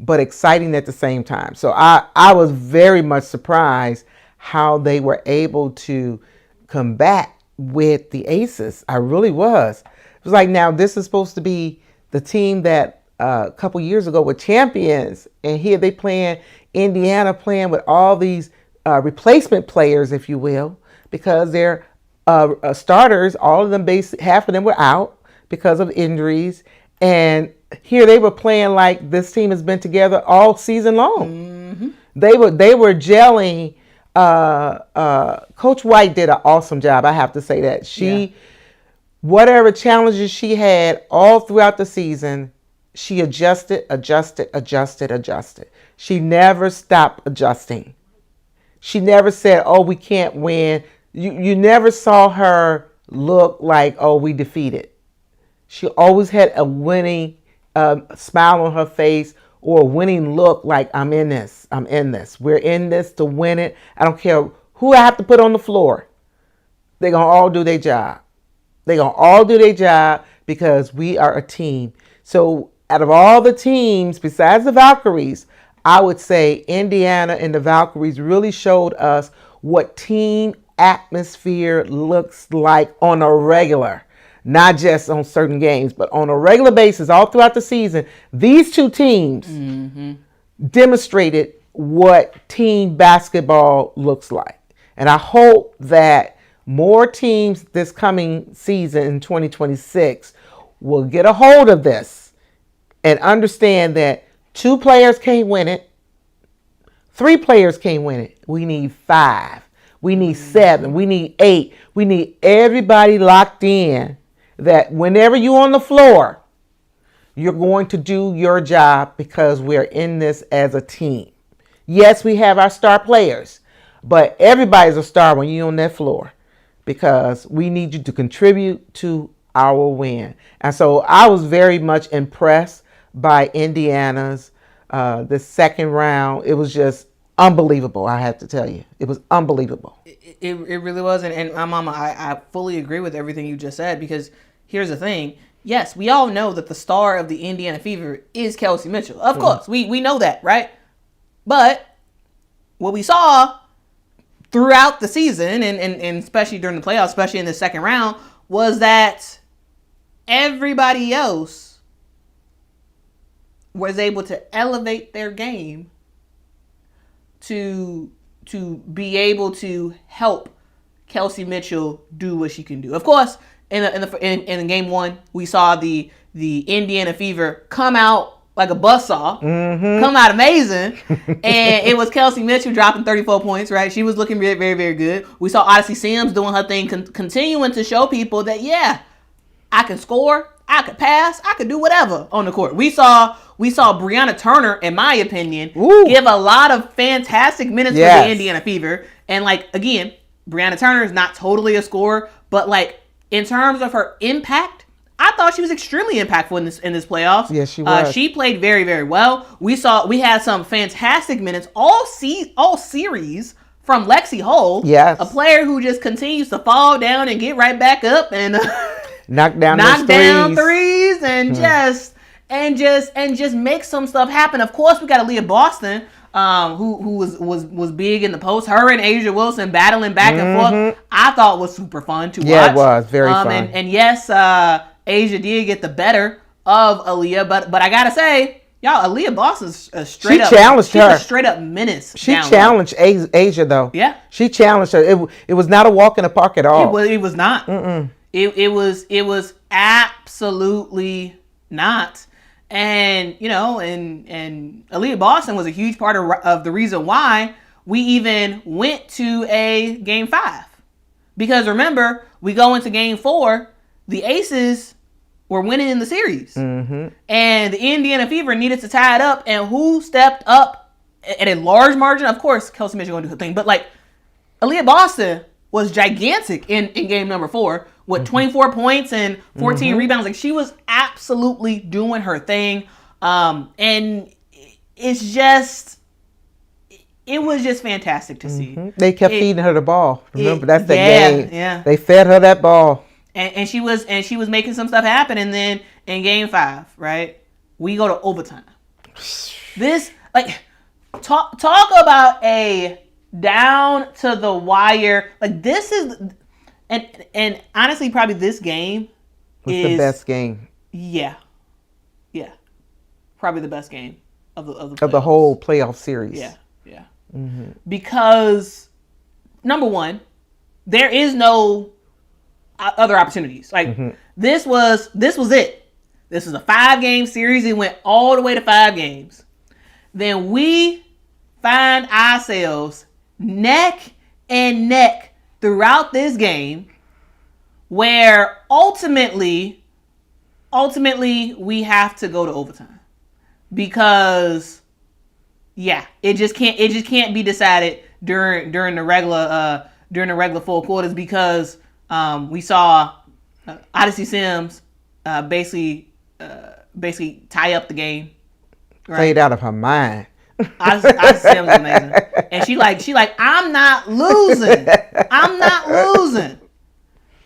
but exciting at the same time. So I was very much surprised how they were able to combat with the Aces. I really was. It was like, now this is supposed to be the team that a couple years ago were champions, and here they playing Indiana, playing with all these replacement players, if you will, because they're starters. All of them, half of them were out because of injuries, and here they were playing like this team has been together all season long. They were gelling. Coach White did an awesome job. I have to say that whatever challenges she had all throughout the season, she adjusted. She never stopped adjusting. She never said, "Oh, we can't win." You never saw her look like, "Oh, we defeated." She always had a winning smile on her face, or a winning look like I'm in this. We're in this to win it. I don't care who I have to put on the floor. They're going to all do their job. They're going to all do their job because we are a team. So out of all the teams, besides the Valkyries, I would say Indiana and the Valkyries really showed us what team atmosphere looks like on a regular, not just on certain games, but on a regular basis all throughout the season. These two teams demonstrated what team basketball looks like. And I hope that more teams this coming season in 2026 will get a hold of this and understand that 2 players can't win it. 3 players can't win it. We need 5. We need 7. We need 8. We need everybody locked in that whenever you're on the floor, you're going to do your job because we're in this as a team. Yes, we have our star players, but everybody's a star when you're on that floor because we need you to contribute to our win. And so I was very much impressed by Indiana's the second round. It was just unbelievable, I have to tell you. It was unbelievable. It really was. And my mama, I fully agree with everything you just said because here's the thing. Yes, we all know that the star of the Indiana Fever is Kelsey Mitchell. Of course, we know that, right? But what we saw throughout the season and especially during the playoffs, especially in the second round, was that everybody else was able to elevate their game to be able to help Kelsey Mitchell do what she can do. Of course, in game 1, we saw the Indiana Fever come out like a buzzsaw, come out amazing, and it was Kelsey Mitchell dropping 34 points, right? She was looking very, very, very good. We saw Odyssey Sims doing her thing, continuing to show people that, yeah, I can score, I could pass, I could do whatever on the court. We saw Brianna Turner, in my opinion, give a lot of fantastic minutes for the Indiana Fever. And again, Brianna Turner is not totally a scorer, but in terms of her impact, I thought she was extremely impactful in this playoffs. Yes, she was. She played very, very well. We had some fantastic minutes all series from Lexi Hull. Yes. A player who just continues to fall down and get right back up and knock down threes and just make some stuff happen. Of course, we got Aaliyah Boston, who was big in the post. Her and Asia Wilson battling back and forth. I thought was super fun to watch. Yeah, it was very fun. And yes, Asia did get the better of Aaliyah, but I gotta say, y'all, Aaliyah Boston's straight up. She challenged her. She's a straight up menace. She challenged Asia though. Yeah, she challenged her. It was not a walk in the park at all. It was not. It was absolutely not. And and Aaliyah Boston was a huge part of the reason why we even went to a game 5. Because remember, we go into game 4, the Aces were winning in the series. And the Indiana Fever needed to tie it up. And who stepped up at a large margin? Of course, Kelsey Mitchell going to do her thing. But Aaliyah Boston was gigantic in game number 4 with 24 points and 14 rebounds. She was absolutely doing her thing. And it was just fantastic to see. They kept feeding her the ball. Remember, that's the game. Yeah. They fed her that ball. And she was making some stuff happen. And then in game 5, right, we go to overtime. This, talk about a down to the wire. This is, and honestly, probably this game was the best game. Yeah, probably the best game of the whole playoff series. Yeah. Because number one, there is no other opportunities. This was it. This is a 5-game series. It went all the way to 5 games. Then we find ourselves neck and neck throughout this game, where ultimately we have to go to overtime because it just can't be decided during the regular 4 quarters because we saw Odyssey Sims basically tie up the game played out of her mind. Sim was amazing, and she like I'm not losing.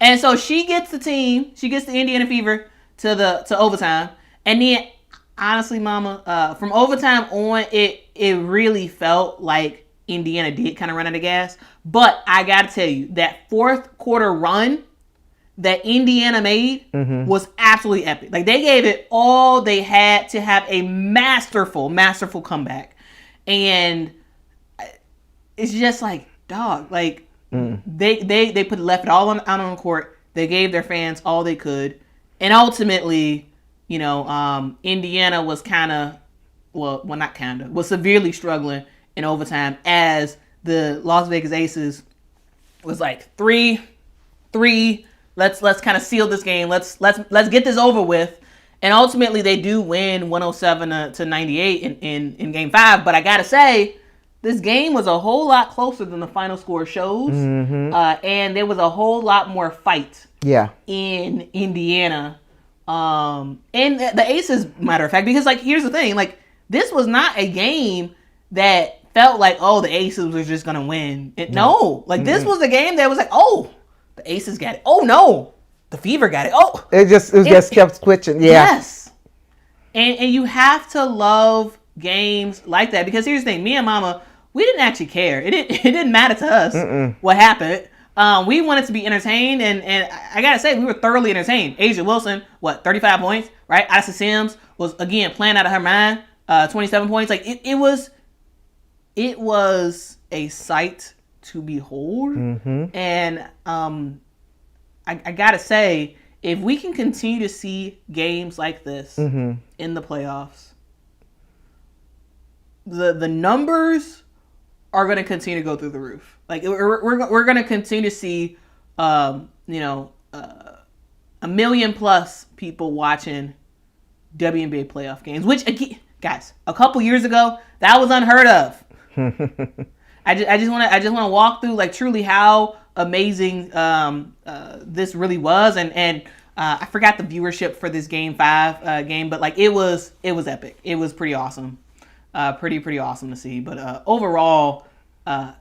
And so she gets the Indiana Fever to overtime, and then honestly, Mama, from overtime on, it really felt like Indiana did kind of run out of gas. But I gotta tell you, that fourth quarter run that Indiana made was absolutely epic. Like, they gave it all they had to have a masterful comeback. And it's just like, dog, like, they left it all out on the court. They gave their fans all they could. And ultimately, Indiana was was severely struggling in overtime, as the Las Vegas Aces was like 3-3. Let's kind of seal this game. Let's get this over with. And ultimately, they do win 107-98 in Game 5. But I gotta say, this game was a whole lot closer than the final score shows, and there was a whole lot more fight. In Indiana, and the Aces, matter of fact, because like here's the thing, like this was not a game that felt like, oh, the Aces were just gonna win. This was a game that was like, oh, the Aces got it. Oh no, the Fever got it. Oh, it just kept switching. Yes, and you have to love games like that, because here's the thing: me and Mama, we didn't actually care. It didn't matter to us what happened. We wanted to be entertained, and I gotta say, we were thoroughly entertained. Asia Wilson, 35 points, right? Addison Sims was again playing out of her mind, 27 points. Like it was a sight to behold, and I gotta say, if we can continue to see games like this in the playoffs, the numbers are going to continue to go through the roof. Like we're going to continue to see, a million plus people watching WNBA playoff games. Which, again, guys, a couple years ago that was unheard of. I just want to walk through like truly how amazing this really was, and I forgot the viewership for this Game 5 game, but like it was epic. It was pretty awesome. Pretty awesome to see. But overall, I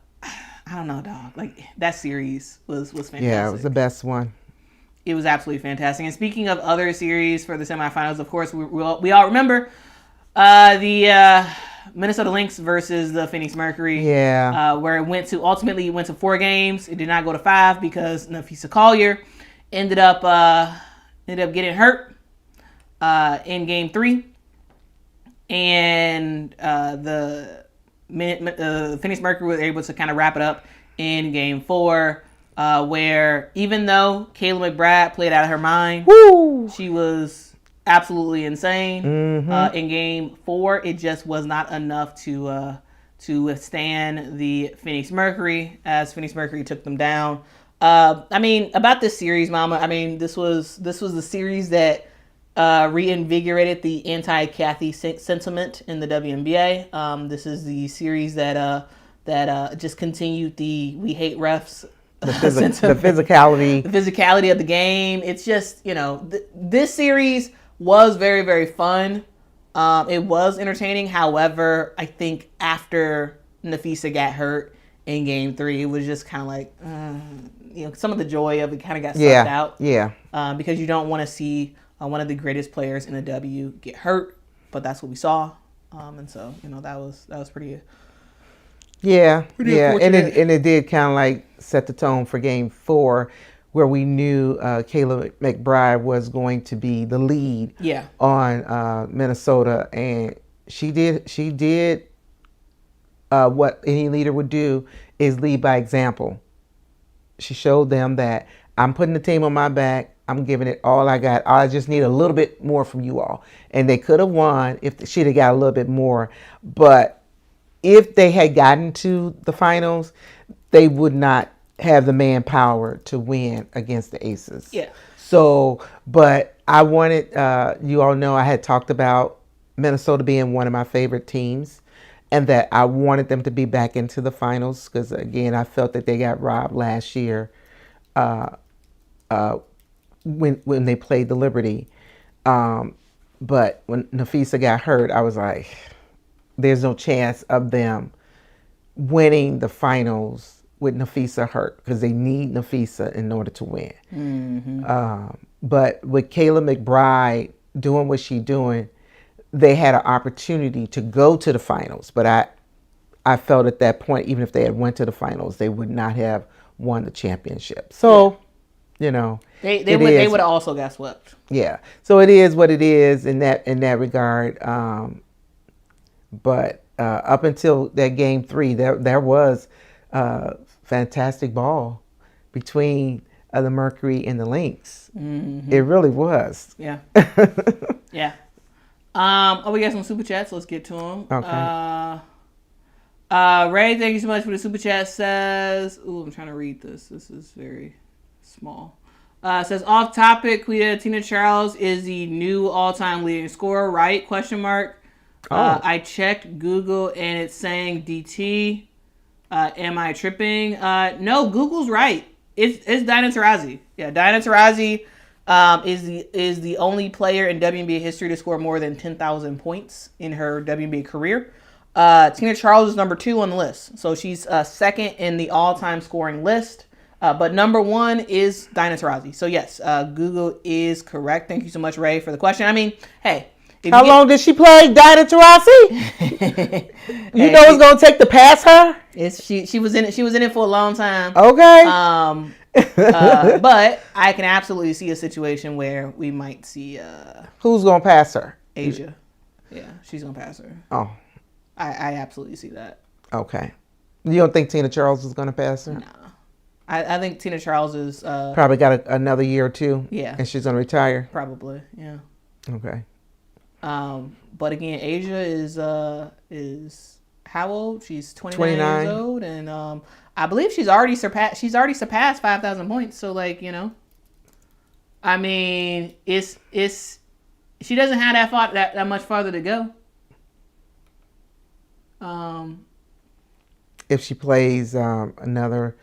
don't know, dog. Like that series was fantastic. Yeah, it was the best one. It was absolutely fantastic. And speaking of other series for the semifinals, of course, we all remember the Minnesota Lynx versus the Phoenix Mercury. Yeah. Where it ultimately went to 4 games. It did not go to 5 because Nafisa Collier ended up getting hurt in Game 3. And the Phoenix Mercury was able to kind of wrap it up in Game 4, where even though Kayla McBride played out of her mind, she was absolutely insane. In Game 4, it just was not enough to withstand the Phoenix Mercury, as Phoenix Mercury took them down. About this series, Mama, this was the series that reinvigorated the anti-Kathy sentiment in the WNBA. This is the series that just continued the "we hate refs" the physicality of the game. It's just, this series was very, very fun. It was entertaining. However, I think after Nafisa got hurt in Game 3, it was just kind of like, some of the joy of it kind of got sucked out. Yeah. Because you don't want to see one of the greatest players in the W get hurt, but that's what we saw, and so that was pretty. Pretty and it did kind of like set the tone for Game 4, where we knew Kayla McBride was going to be the lead. On Minnesota, and she did what any leader would do, is lead by example. She showed them that I'm putting the team on my back. I'm giving it all I got. I just need a little bit more from you all. And they could have won if she'd have got a little bit more. But if they had gotten to the finals, they would not have the manpower to win against the Aces. So, but I wanted, you all know I had talked about Minnesota being one of my favorite teams, and that I wanted them to be back into the finals because, again, I felt that they got robbed last year. When they played the Liberty. But when Nafisa got hurt, I was like, there's no chance of them winning the finals with Nafisa hurt because they need Nafisa in order to win. But with Kayla McBride doing what she's doing, they had an opportunity to go to the finals. But I felt at that point, even if they had went to the finals, they would not have won the championship. So, you know, they would have also got swept. Yeah. So it is what it is in that regard. But up until that game 3, there was fantastic ball between the Mercury and the Lynx. It really was. Yeah. Yeah. We got some super chats. Let's get to them. Okay. Ray, thank you so much for the super chat. Says, I'm trying to read this. This is very small. Says, off topic, Quita, Tina Charles is the new all-time leading scorer, right? Question mark. I checked Google and it's saying DT. Am I tripping? No, Google's right. It's Diana Taurasi. Yeah, Diana Taurasi is the only player in WNBA history to score more than 10,000 points in her WNBA career. Tina Charles is number 2 on the list. So she's second in the all-time scoring list. But number 1 is Diana Taurasi. So yes, Google is correct. Thank you so much, Ray, for the question. I mean, hey. How long did she play, Diana Taurasi? You know it's gonna take to pass her. She was in it. She was in it for a long time. Okay. But I can absolutely see a situation where we might see who's gonna pass her? Asia. Yeah, she's gonna pass her. Oh. I absolutely see that. Okay. You don't think Tina Charles is gonna pass her? No. I think Tina Charles is probably got another year or two. Yeah. And she's gonna retire. Probably. Yeah. Okay. But again, Asia is how old? She's 29 years old, and I believe she's already surpassed 5,000 points. So like, you know, I mean, it's she doesn't have that much farther to go. If she plays another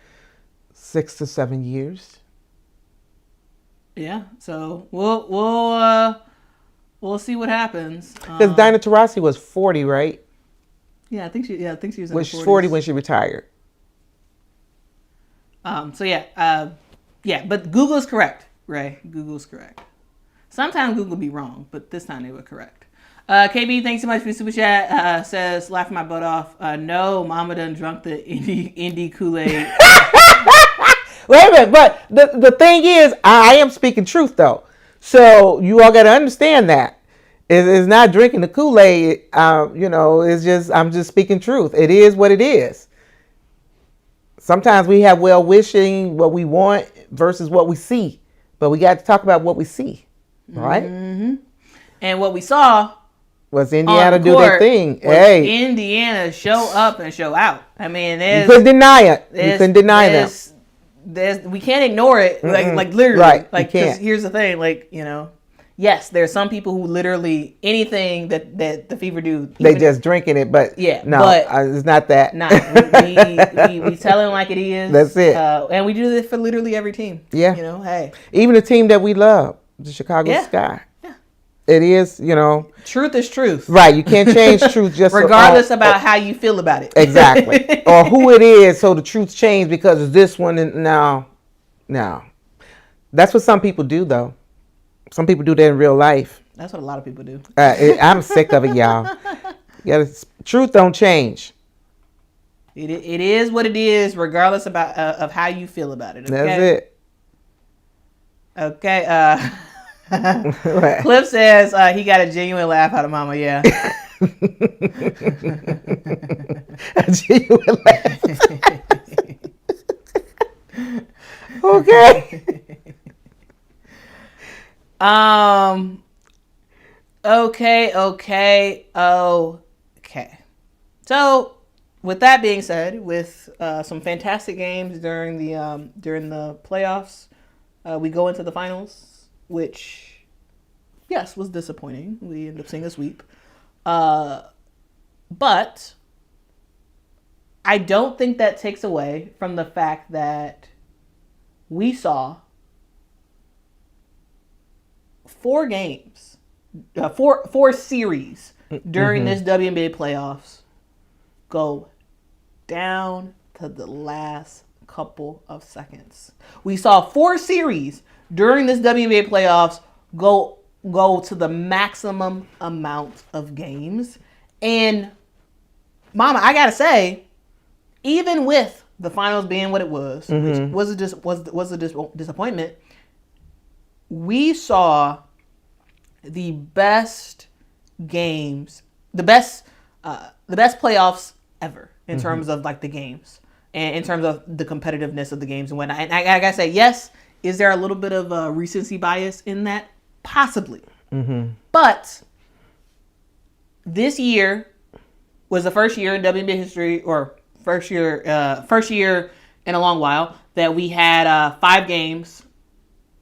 6 to 7 years. Yeah. So we'll see what happens. Because Diana Taurasi was 40, right? Yeah, I think she was. Was 40 when she retired. So yeah. But Google's correct, Ray. Google's correct. Sometimes Google be wrong, but this time they were correct. KB, thanks so much for the super chat. Says, laughing my butt off. No, Mama done drunk the Indy Kool-Aid. Wait a minute, but the thing is, I am speaking truth though. So you all got to understand that it's not drinking the Kool-Aid. It's just I'm just speaking truth. It is what it is. Sometimes we have well wishing what we want versus what we see, but we got to talk about what we see, right? Mm-hmm. And what we saw was Indiana do their thing. Hey, Indiana show up and show out. I mean, you couldn't deny it. You couldn't deny them. We can't ignore it. Like literally. Right. Like, here's the thing. Like, you know, yes, there's some people who literally anything that the Fever do. They just drinking it, but yeah, no, but it's not that. Nah, we tell it like it is. That's it. And we do this for literally every team. Yeah. You know, hey. Even the team that we love, the Chicago Sky. Yeah. It is, you know. Truth is truth. Right. You can't change truth just regardless about how you feel about it. Exactly. Or who it is, so the truth changed because of this one. And no. That's what some people do, though. Some people do that in real life. That's what a lot of people do. I'm sick of it, y'all. Truth don't change. It is what it is, regardless of how you feel about it. Okay? That's it. Okay. Cliff says he got a genuine laugh out of Mama. Yeah. A genuine laugh. Okay. Okay. So, with that being said, with some fantastic games during the playoffs, we go into the finals, which, yes, was disappointing. We ended up seeing a sweep. But I don't think that takes away from the fact that we saw 4 games four series during this WNBA playoffs go down to the last couple of seconds. We saw 4 series during this WNBA playoffs go to the maximum amount of games. And Mama, I gotta say, even with the finals being what it was, which was a disappointment, we saw the best games, the best playoffs ever in terms of like the games and in terms of the competitiveness of the games and whatnot. And I gotta say, yes, is there a little bit of a recency bias in that? Possibly. But this year was the first year in WNBA history, or first year in a long while, that we had 5 games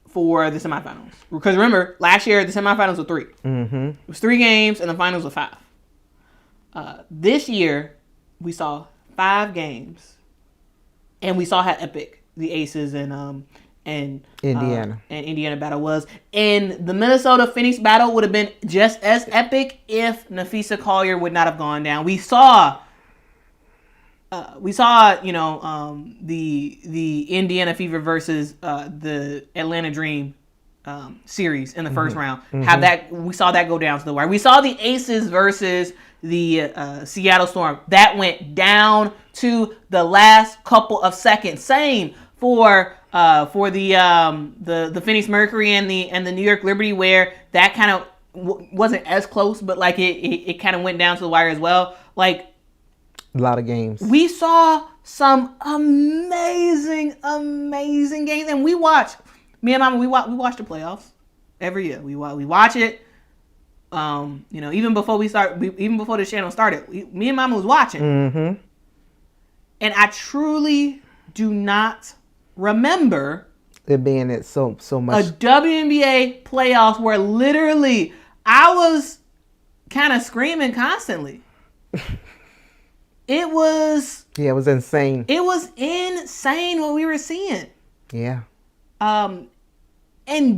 for the semifinals. Because remember, last year the semifinals were 3. It was 3 games and the finals were 5. This year we saw 5 games, and we saw how epic the Aces and Indiana battle was. And the Minnesota Phoenix battle would have been just as epic if Nafisa Collier would not have gone down. We saw the Indiana Fever versus the Atlanta Dream series in the first round. We saw that go down to the wire. We saw the Aces versus the Seattle Storm. That went down to the last couple of seconds. Same for the Phoenix Mercury and the New York Liberty, where that kind of wasn't as close, but like it kind of went down to the wire as well. Like, a lot of games. We saw some amazing games, and me and Mama, we watch the playoffs every year. We watch it. Even before the channel started, me and Mama was watching, and I truly do not remember it being it so much. A WNBA playoffs where literally I was kind of screaming constantly. It was insane. It was insane what we were seeing. Yeah. And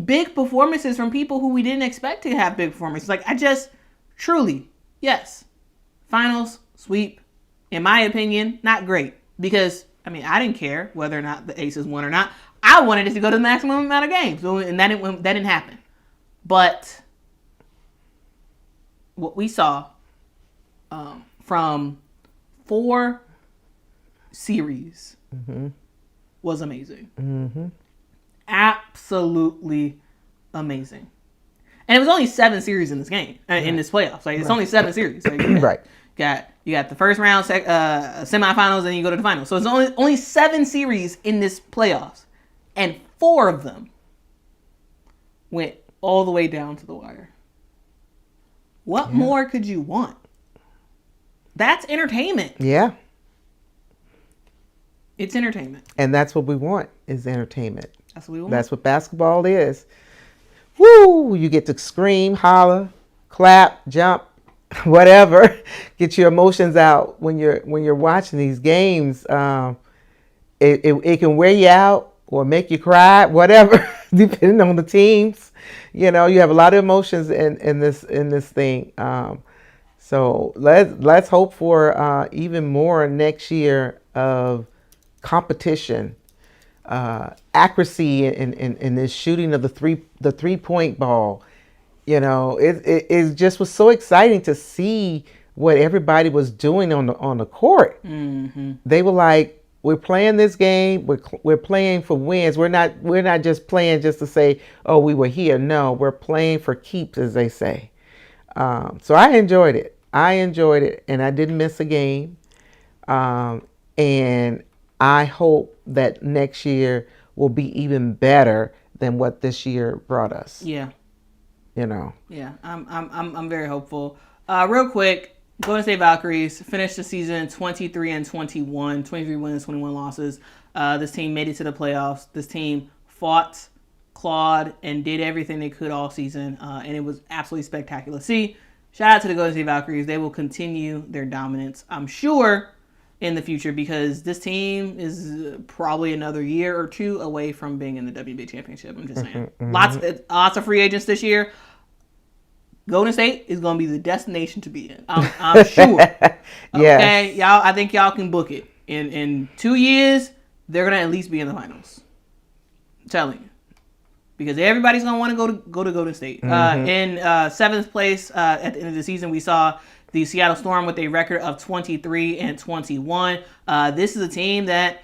big performances from people who we didn't expect to have big performances. Like, I just truly, yes, finals sweep, in my opinion, not great, because I didn't care whether or not the Aces won or not. I wanted it to go to the maximum amount of games, and that didn't happen. But what we saw from 4 series was amazing. Absolutely amazing. And it was only 7 series in this game, in this playoffs. Like, it's only 7 series. Like, you got the first round, semifinals, and you go to the finals. So it's only 7 series in this playoffs, and 4 of them went all the way down to the wire. What more could you want? That's entertainment. Yeah. It's entertainment. And that's what we want, is entertainment. That's what we want. That's what basketball is. Woo! You get to scream, holler, clap, jump, whatever. Get your emotions out when you're watching these games. It can wear you out or make you cry, whatever, depending on the teams. You have a lot of emotions in this thing. So let's hope for even more next year of competition, accuracy in this shooting of the 3-point ball. It just was so exciting to see what everybody was doing on the court. They were like, we're playing this game. We're playing for wins. We're not just playing just to say, oh, we were here. No, we're playing for keeps, as they say. So I enjoyed it. And I didn't miss a game. And I hope that next year will be even better than what this year brought us. Yeah. Yeah, I'm very hopeful. Real quick, Golden State Valkyries finished the season 23-21, 23 wins, 21 losses. This team made it to the playoffs. This team fought, clawed, and did everything they could all season, and it was absolutely spectacular. Shout out to the Golden State Valkyries. They will continue their dominance, I'm sure, in the future, because this team is probably another year or 2 away from being in the WNBA championship. I'm just saying. Lots of free agents this year. Golden State is going to be the destination to be in. I'm sure. Okay, y'all. I think y'all can book it. In 2 years, they're going to at least be in the finals. I'm telling you. Because everybody's going to want to go to Golden State. In 7th place at the end of the season, we saw the Seattle Storm with a record of 23-21. This is a team that,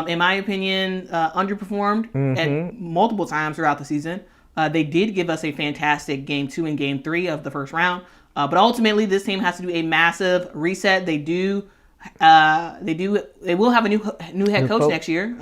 in my opinion, underperformed at multiple times throughout the season. They did give us a fantastic Game 2 and Game 3 of the first round. But ultimately, this team has to do a massive reset. They will have a new head coach next year.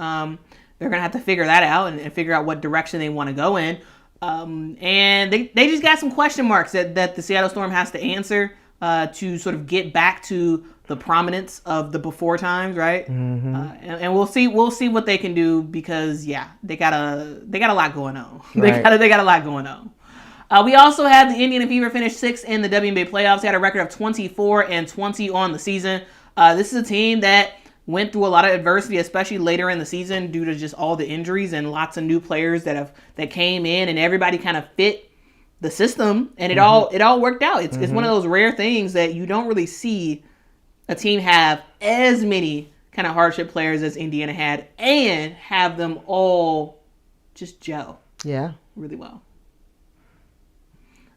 They're going to have to figure that out and figure out what direction they want to go in. And they just got some question marks that the Seattle Storm has to answer to sort of get back to the prominence of the before times, right? And we'll see what they can do because they got a lot going on. Right. They got a lot going on. We also had the Indiana Fever finish 6th in the WNBA playoffs. They had a record of 24-20 on the season. This is a team that went through a lot of adversity, especially later in the season due to just all the injuries and lots of new players that came in, and everybody kind of fit the system, and it all worked out. It's one of those rare things that you don't really see a team have as many kind of hardship players as Indiana had and have them all just gel really well.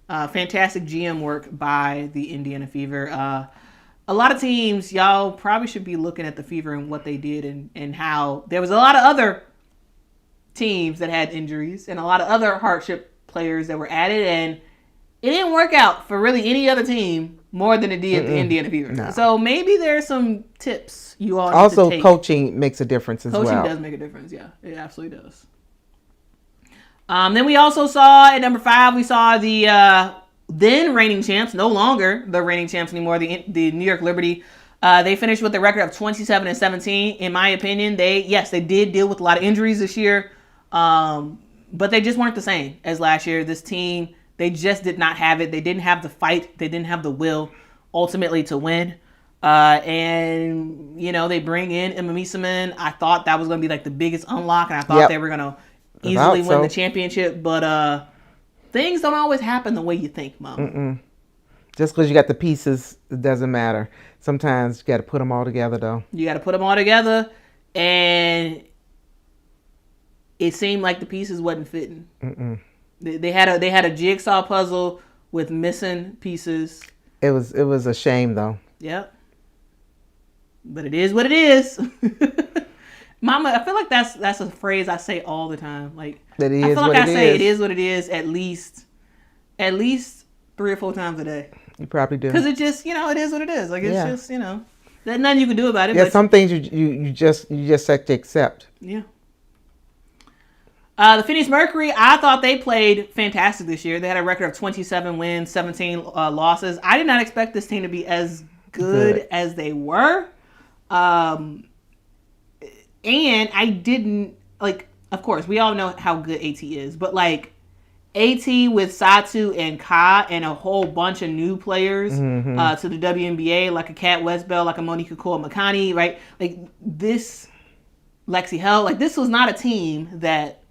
Fantastic GM work by the Indiana Fever. A lot of teams, y'all probably should be looking at the Fever and what they did and how there was a lot of other teams that had injuries and a lot of other hardship players that were added, and it didn't work out for really any other team more than it did the Indiana Fever. No. So maybe there's some tips you all need to take. Coaching makes a difference as well. Coaching does make a difference, yeah. It absolutely does. Then we also saw at number 5, we saw the then reigning champs, no longer the reigning champs anymore, the New York Liberty. They finished with a record of 27-17. In my opinion, they did deal with a lot of injuries this year, but they just weren't the same as last year. This team, they just did not have it. They didn't have the fight. They didn't have the will ultimately to win. And, they bring in Emma Miesemann. I thought that was going to be like the biggest unlock, and I thought they were going to easily win the championship, but things don't always happen the way you think, Mom. Just because you got the pieces, it doesn't matter. Sometimes you got to put them all together, though. You got to put them all together, and it seemed like the pieces wasn't fitting. They had a jigsaw puzzle with missing pieces. It was a shame, though. Yep. But it is what it is. Mama, I feel like that's a phrase I say all the time. Like it is I feel like what I it say is. it is what it is at least 3 or 4 times a day. You probably do. Because it just, it is what it is. Like it's just, there's nothing you can do about it. Yeah, but some things you just have to accept. Yeah. The Phoenix Mercury, I thought they played fantastic this year. They had a record of 27 wins, 17 losses. I did not expect this team to be as good as they were. And I didn't, of course, we all know how good AT is, but AT with Satu and Ka and a whole bunch of new players to the WNBA, like a Kat Westbell, like a Monica Cole-Makani, right? This, Lexi Hell, this was not a team that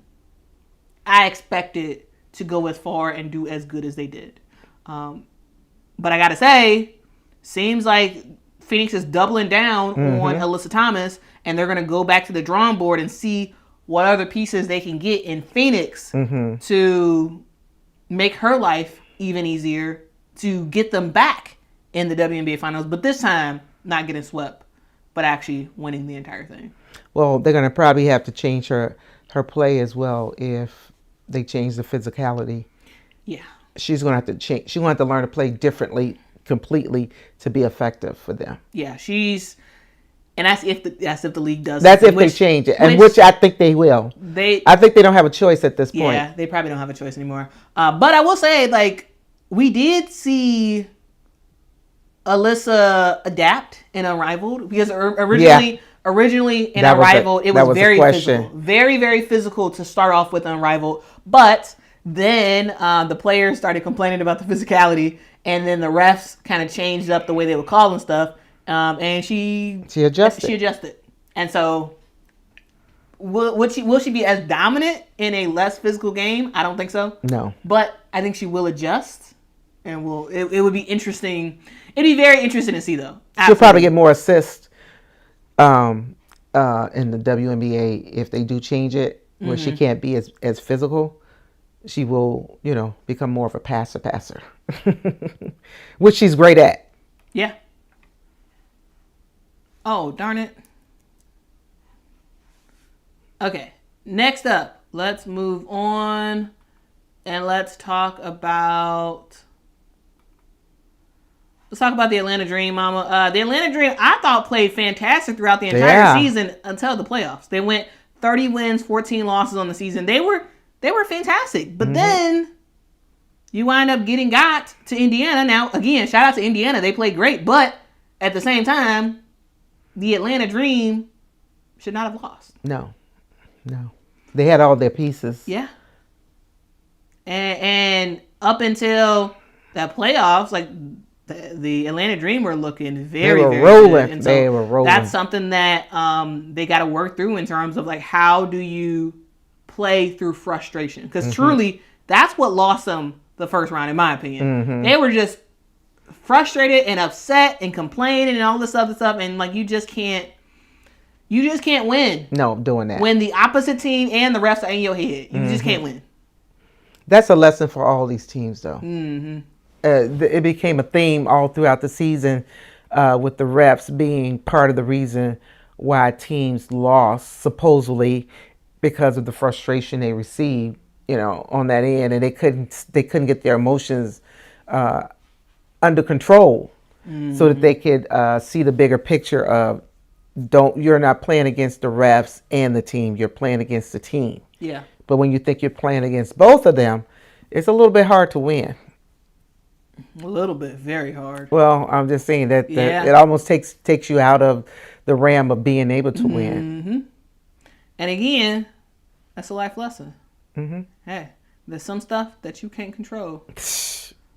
I expected to go as far and do as good as they did. But I gotta say, seems like Phoenix is doubling down on Alyssa Thomas, and they're going to go back to the drawing board and see what other pieces they can get in Phoenix to make her life even easier, to get them back in the WNBA Finals, but this time not getting swept, but actually winning the entire thing. Well, they're going to probably have to change her play as well if they change the physicality. Yeah. She's going to have to change. She's going to have to learn to play differently completely to be effective for them. Yeah, and that's if the league does. That's if they change it, and which I think they will. I think they don't have a choice at this point. Yeah, they probably don't have a choice anymore. But I will say, we did see Alyssa adapt in Unrivaled, because originally in Unrivaled it was very physical, very, very physical to start off with Unrivaled, but then the players started complaining about the physicality, and then the refs kind of changed up the way they were calling stuff. And she adjusted. And so will she be as dominant in a less physical game? I don't think so. No. But I think she will adjust. and it would be interesting. It'd be very interesting to see, though. Absolutely. She'll probably get more assists in the WNBA if they do change it, where she can't be as physical. She will, become more of a passer, which she's great at. Yeah. Oh, darn it. Okay, next up, let's move on and let's talk about the Atlanta Dream, Mama. The Atlanta Dream, I thought, played fantastic throughout the entire season until the playoffs. They went 30 wins, 14 losses on the season. They were fantastic. But then you wind up getting got to Indiana. Now, again, shout out to Indiana. They played great. But at the same time, the Atlanta Dream should not have lost. No. They had all their pieces. Yeah. And up until that playoffs, like the Atlanta Dream were looking very, very rolling. good. So they were rolling. That's something that they got to work through in terms of like how do you play through frustration? Because truly, that's what lost them the first round, in my opinion. They were just frustrated and upset and complaining and all this other stuff, and like you just can't win. No, doing that. When the opposite team and the refs are in your head, you just can't win. That's a lesson for all these teams, though. It became a theme all throughout the season, with the refs being part of the reason why teams lost, supposedly because of the frustration they received, on that end, and they couldn't get their emotions under control, so that they could see the bigger picture of you're not playing against the refs and the team, you're playing against the team. Yeah. But when you think you're playing against both of them, it's a little bit hard to win. A little bit, very hard. Well, I'm just saying that it almost takes you out of the realm of being able to win. And again, that's a life lesson. Hey, there's some stuff that you can't control,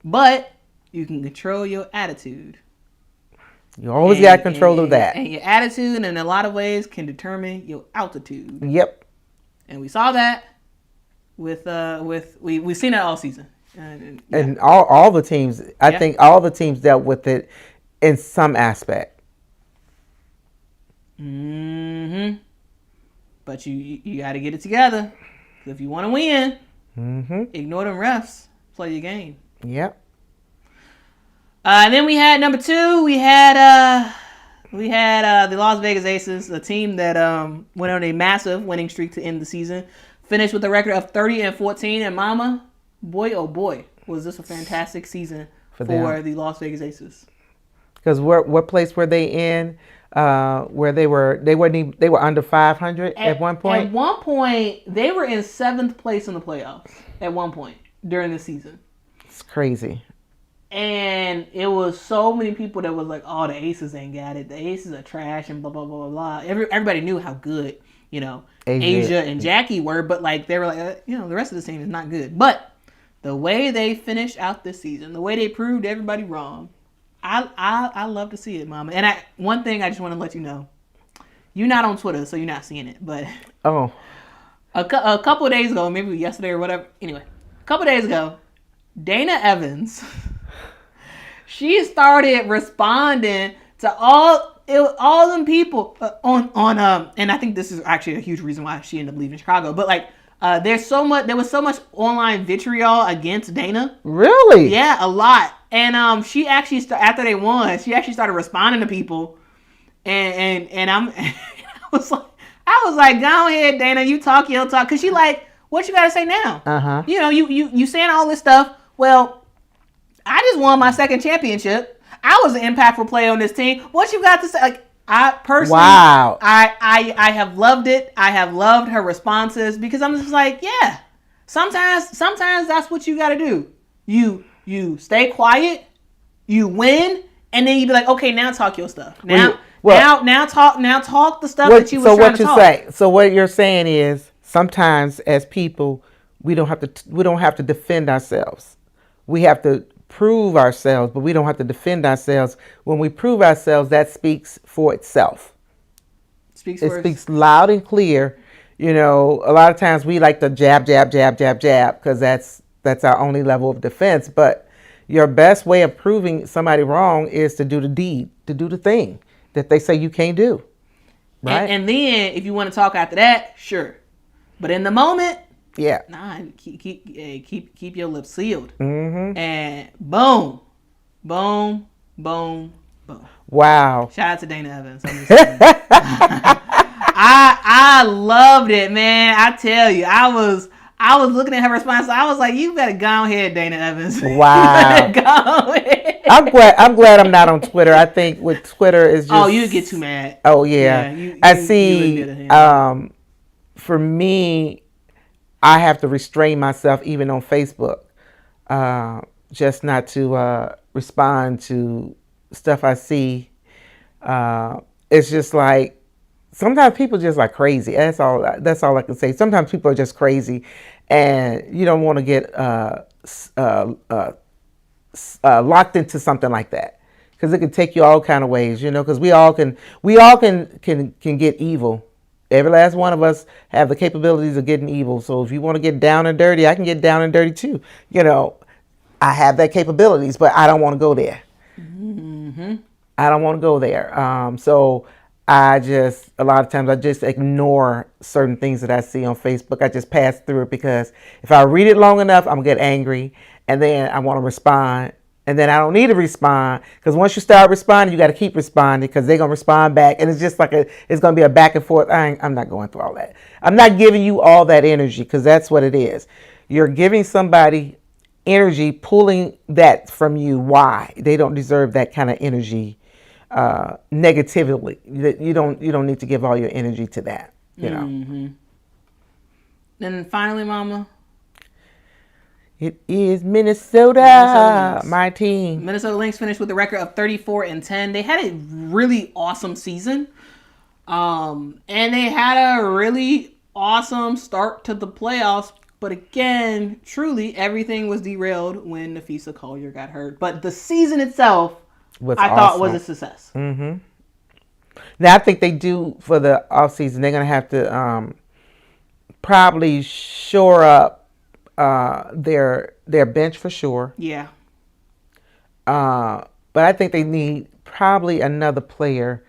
but you can control your attitude. You always got control of that. And your attitude, in a lot of ways, can determine your altitude. Yep. And we saw that we've seen that all season. And all the teams, I think all the teams dealt with it in some aspect. But you got to get it together. If you want to win, ignore them refs. Play your game. Yep. And then we had number 2. We had the Las Vegas Aces, a team that went on a massive winning streak to end the season. Finished with a record of 30-14. And Mama, boy, oh boy, was this a fantastic season for the Las Vegas Aces. Because what place were they in? Where they were under 500 at one point. At one point, they were in 7th place in the playoffs. At one point during the season, it's crazy. And it was so many people that was like, "Oh, the Aces ain't got it. The Aces are trash," and blah blah blah blah. Everybody knew how good Asia and Jackie were, but like they were like, the rest of the team is not good. But the way they finished out this season, the way they proved everybody wrong, I love to see it, Mama. And one thing I just want to let you know, you're not on Twitter, so you're not seeing it. But a couple of days ago, maybe yesterday or whatever. Anyway, a couple of days ago, Dana Evans, she started responding to all them people and I think this is actually a huge reason why she ended up leaving Chicago. But like, there was so much online vitriol against Dana. Really? Yeah, a lot. And she actually after they won, she actually started responding to people, and I was like, go ahead, Dana, you talk your talk, because she like, what you gotta say now? You saying all this stuff. Well, I just won my 2nd championship. I was an impactful player on this team. What you got to say? Like, I personally, wow, I have loved it. I have loved her responses, because I'm just like, yeah. Sometimes that's what you got to do. You stay quiet, you win, and then you be like, okay, now talk your stuff. Now talk the stuff that you was trying to talk. So what you're saying is, sometimes as people, we don't have to defend ourselves. We have to prove ourselves, but we don't have to defend ourselves. When we prove ourselves, that speaks for itself. It speaks loud and clear. A lot of times we like to jab, because that's our only level of defense. But, your best way of proving somebody wrong is to do the deed, to do the thing that they say you can't do. Right. And then if you want to talk after that, sure. But in the moment, yeah, nah, keep your lips sealed. Mm-hmm. And boom, boom, boom, boom. Wow. Shout out to Dana Evans. I loved it, man. I tell you, I was looking at her response. So I was like, "You better go ahead, Dana Evans." Wow. Go ahead. I'm glad I'm not on Twitter. I think with Twitter is just. Oh, you get too mad. Oh yeah. I see. For me, I have to restrain myself even on Facebook, just not to respond to stuff I see. It's just like sometimes people just like crazy. That's all I can say. Sometimes people are just crazy, and you don't want to get locked into something like that because it can take you all kind of ways. Because we all can get evil. Every last one of us have the capabilities of getting evil. So if you want to get down and dirty, I can get down and dirty too. I have that capabilities, but I don't want to go there. Mm-hmm. I don't want to go there. So a lot of times I just ignore certain things that I see on Facebook. I just pass through it because if I read it long enough, I'm going to get angry and then I want to respond. And then I don't need to respond because once you start responding, you got to keep responding because they're going to respond back. And it's just like it's going to be a back and forth. I'm not going through all that. I'm not giving you all that energy because that's what it is. You're giving somebody energy, pulling that from you. Why? They don't deserve that kind of energy negatively. You don't need to give all your energy to that. Mm-hmm. Then finally, Mama. It is Minnesota, my team. Minnesota Lynx finished with a record of 34-10. They had a really awesome season. And they had a really awesome start to the playoffs. But again, truly, everything was derailed when Nafisa Collier got hurt. But the season itself, thought was a success. Mm-hmm. Now, I think they do for the offseason, they're going to have to probably shore up their bench for sure. Yeah. But I think they need probably another player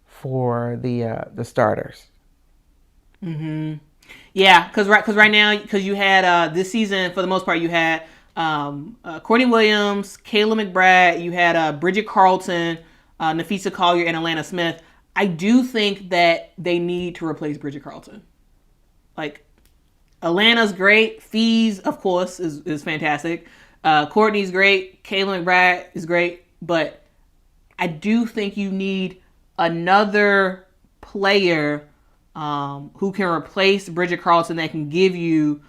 for the starters. Mm-hmm. Yeah, because right now, because you had this season for the most part, you had Courtney Williams, Kayla McBride, you had Bridget Carlton, Nafisa Collier, and Alana Smith. I do think that they need to replace Bridget Carlton. Like, Alana's great. Fees, of course, is fantastic. Courtney's great. Kayla McBride is great. But I do think you need another player who can replace Bridget Carlton that can give you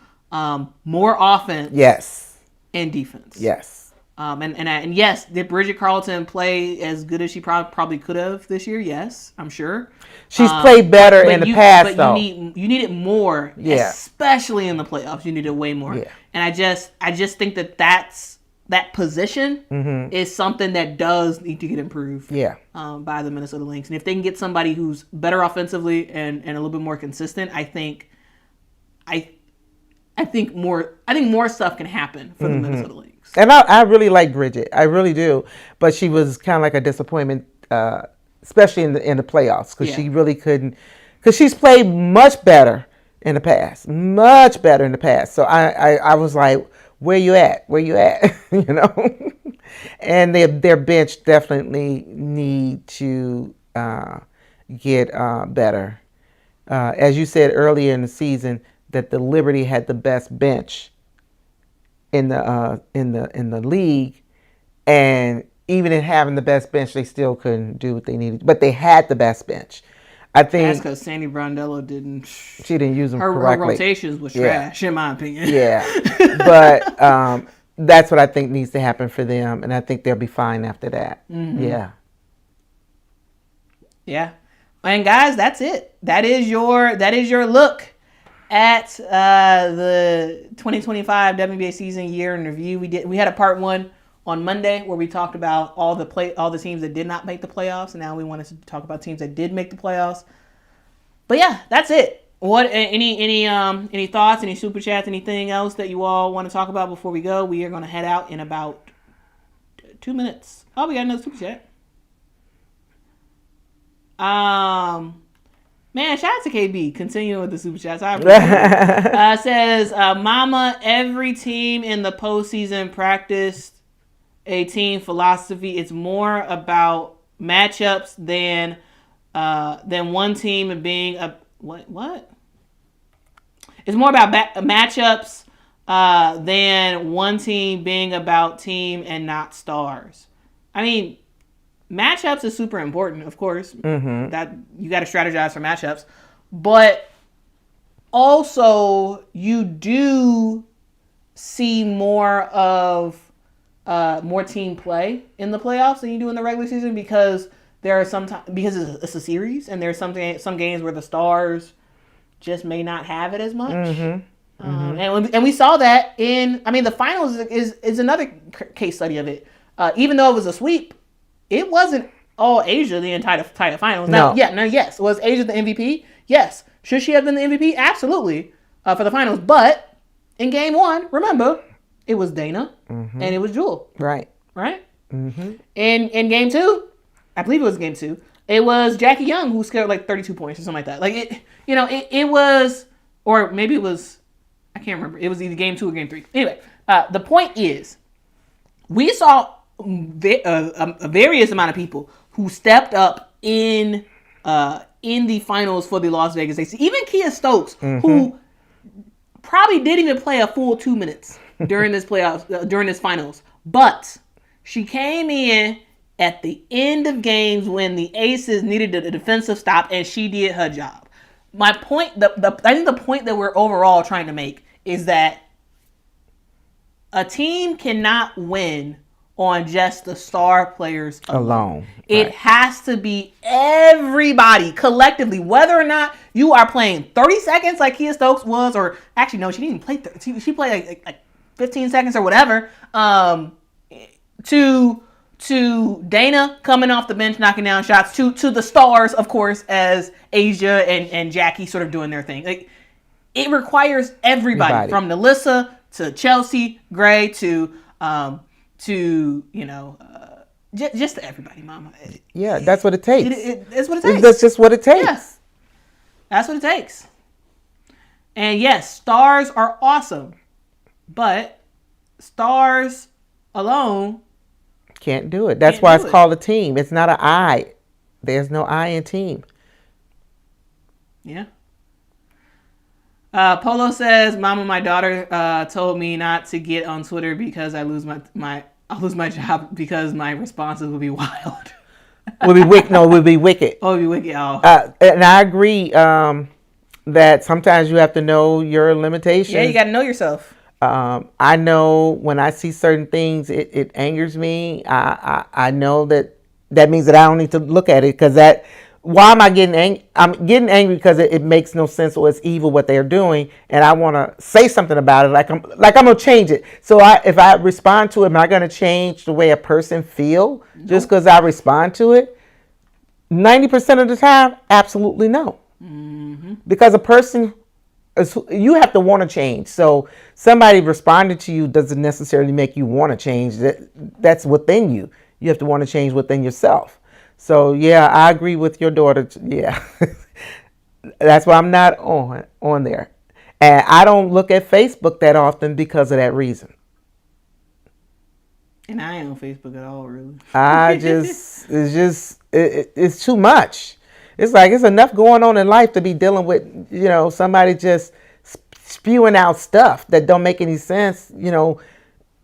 more offense. Yes. And defense. Yes. And yes, did Bridget Carlton play as good as she probably could have this year? Yes, I'm sure. She's played better in the past, though. You need it more, especially in the playoffs. You need it way more. Yeah. And I just think that position is something that does need to get improved. Yeah. By the Minnesota Lynx, and if they can get somebody who's better offensively and a little bit more consistent, I think more stuff can happen for the Minnesota Lynx. And I really like Bridget. I really do. But she was kind of like a disappointment, especially in the playoffs, because she really couldn't. Because she's played much better in the past. Much better in the past. So I was like, where you at? Where you at? And their bench definitely need to get better. As you said earlier in the season, that the Liberty had the best bench in the league, and even in having the best bench, they still couldn't do what they needed. But they had the best bench. I think that's because Sandy Brondello didn't. She didn't use them correctly. Her rotations was trash, in my opinion. Yeah, but that's what I think needs to happen for them, and I think they'll be fine after that. Mm-hmm. Yeah. Yeah, and guys, that's it. That is your look at the 2025 WNBA season year in review. We had a part 1 on Monday where we talked about all the teams that did not make the playoffs, and now we wanted to talk about teams that did make the playoffs. But yeah, that's it. What any thoughts, any super chats, anything else that you all want to talk about before we go? We are going to head out in about 2 minutes. Oh, we got another super chat. Man, shout out to KB. Continuing with the super chats. I appreciate it. Says, Mama, every team in the postseason practiced a team philosophy. It's more about matchups than one team being a what? It's more about matchups than one team being about team and not stars. I mean, matchups is super important, of course. Mm-hmm. That you got to strategize for matchups, but also you do see more of more team play in the playoffs than you do in the regular season because there are because it's a series and there's some games where the stars just may not have it as much. Mm-hmm. And we saw that the finals is another case study of it. Even though it was a sweep, it wasn't all Asia the entire finals. No. Yes. Was Asia the MVP? Yes. Should she have been the MVP? Absolutely. For the finals. But in game 1, remember, it was Dana and it was Jewel. Right. Mm-hmm. In game 2, I believe it was game 2, it was Jackie Young who scored like 32 points or something like that. Like it was, or maybe it was, I can't remember. It was either game 2 or game 3. Anyway, the point is, we saw a various amount of people who stepped up in the finals for the Las Vegas Aces. Even Kia Stokes, who probably didn't even play a full 2 minutes during this during this finals, but she came in at the end of games when the Aces needed a defensive stop, and she did her job. My point, I think the point that we're overall trying to make is that a team cannot win on just the star players alone. It has to be everybody collectively, whether or not you are playing 30 seconds like Kia Stokes was, or actually no, she didn't even play 30. She played like 15 seconds or whatever. To Dana coming off the bench, knocking down shots, to the stars, of course, as Asia and Jackie sort of doing their thing. Like, it requires everybody. From Nalissa to Chelsea Gray to just to everybody, Mama. Yeah, that's what it takes. It's what it takes. That's just what it takes. Yes, that's what it takes. And yes, stars are awesome, but stars alone can't do it. That's why it's called a team. It's not an I. There's no I in team. Yeah. Polo says, Mama, my daughter told me not to get on Twitter because I'll lose my job because my responses will be wild. Would be wicked. No, it would be wicked. Oh, it'd be wicked. Oh. And I agree that sometimes you have to know your limitations. Yeah, you got to know yourself. I know when I see certain things, it angers me. I know that means that I don't need to look at it because that. Why am I getting angry? I'm getting angry because it makes no sense or it's evil what they're doing, and I want to say something about it. Like I'm gonna change it. So if I respond to it, am I gonna change the way a person feel just because I respond to it? 90% of the time, absolutely no. Mm-hmm. Because a person, you have to want to change. So somebody responding to you doesn't necessarily make you want to change. That's within you. You have to want to change within yourself. So, yeah, I agree with your daughter. Yeah, that's why I'm not on there. And I don't look at Facebook that often because of that reason. And I ain't on Facebook at all, really. It's too much. It's like it's enough going on in life to be dealing with, somebody just spewing out stuff that don't make any sense,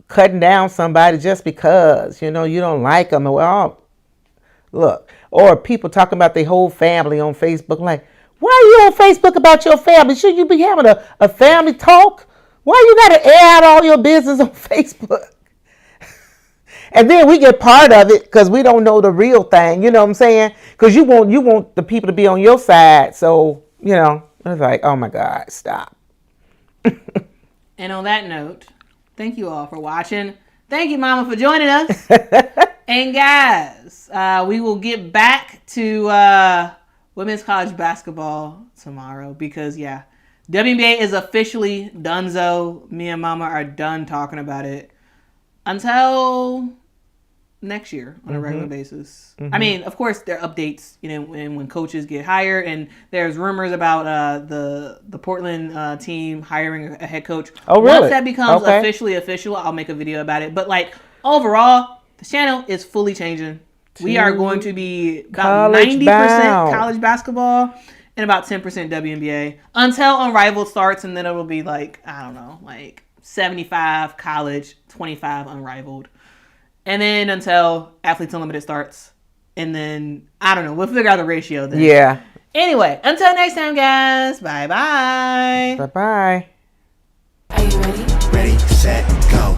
cutting down somebody just because, you don't like them. Well, look, or people talking about their whole family on Facebook. Like, why are you on Facebook about your family? Shouldn't you be having a family talk? Why you got to air out all your business on Facebook? And then we get part of it because we don't know the real thing. You know what I'm saying? Because you want the people to be on your side. So, it's like, oh my God, stop. And on that note, thank you all for watching. Thank you, Mama, for joining us. And guys, we will get back to women's college basketball tomorrow because, WNBA is officially donezo. Me and Mama are done talking about it until next year on a regular basis. I mean, of course, there are updates, and when coaches get hired, and there's rumors about the Portland team hiring a head coach. Oh, really? Once that becomes officially official, I'll make a video about it. But like overall, the channel is fully changing. We are going to be about 90% college basketball and about 10% WNBA until Unrivaled starts, and then it'll be like, I don't know, like 75 college, 25 Unrivaled. And then until Athletes Unlimited starts. And then, I don't know, we'll figure out the ratio then. Yeah. Anyway, until next time, guys. Bye-bye. Bye-bye. Are you ready? Ready, set, go.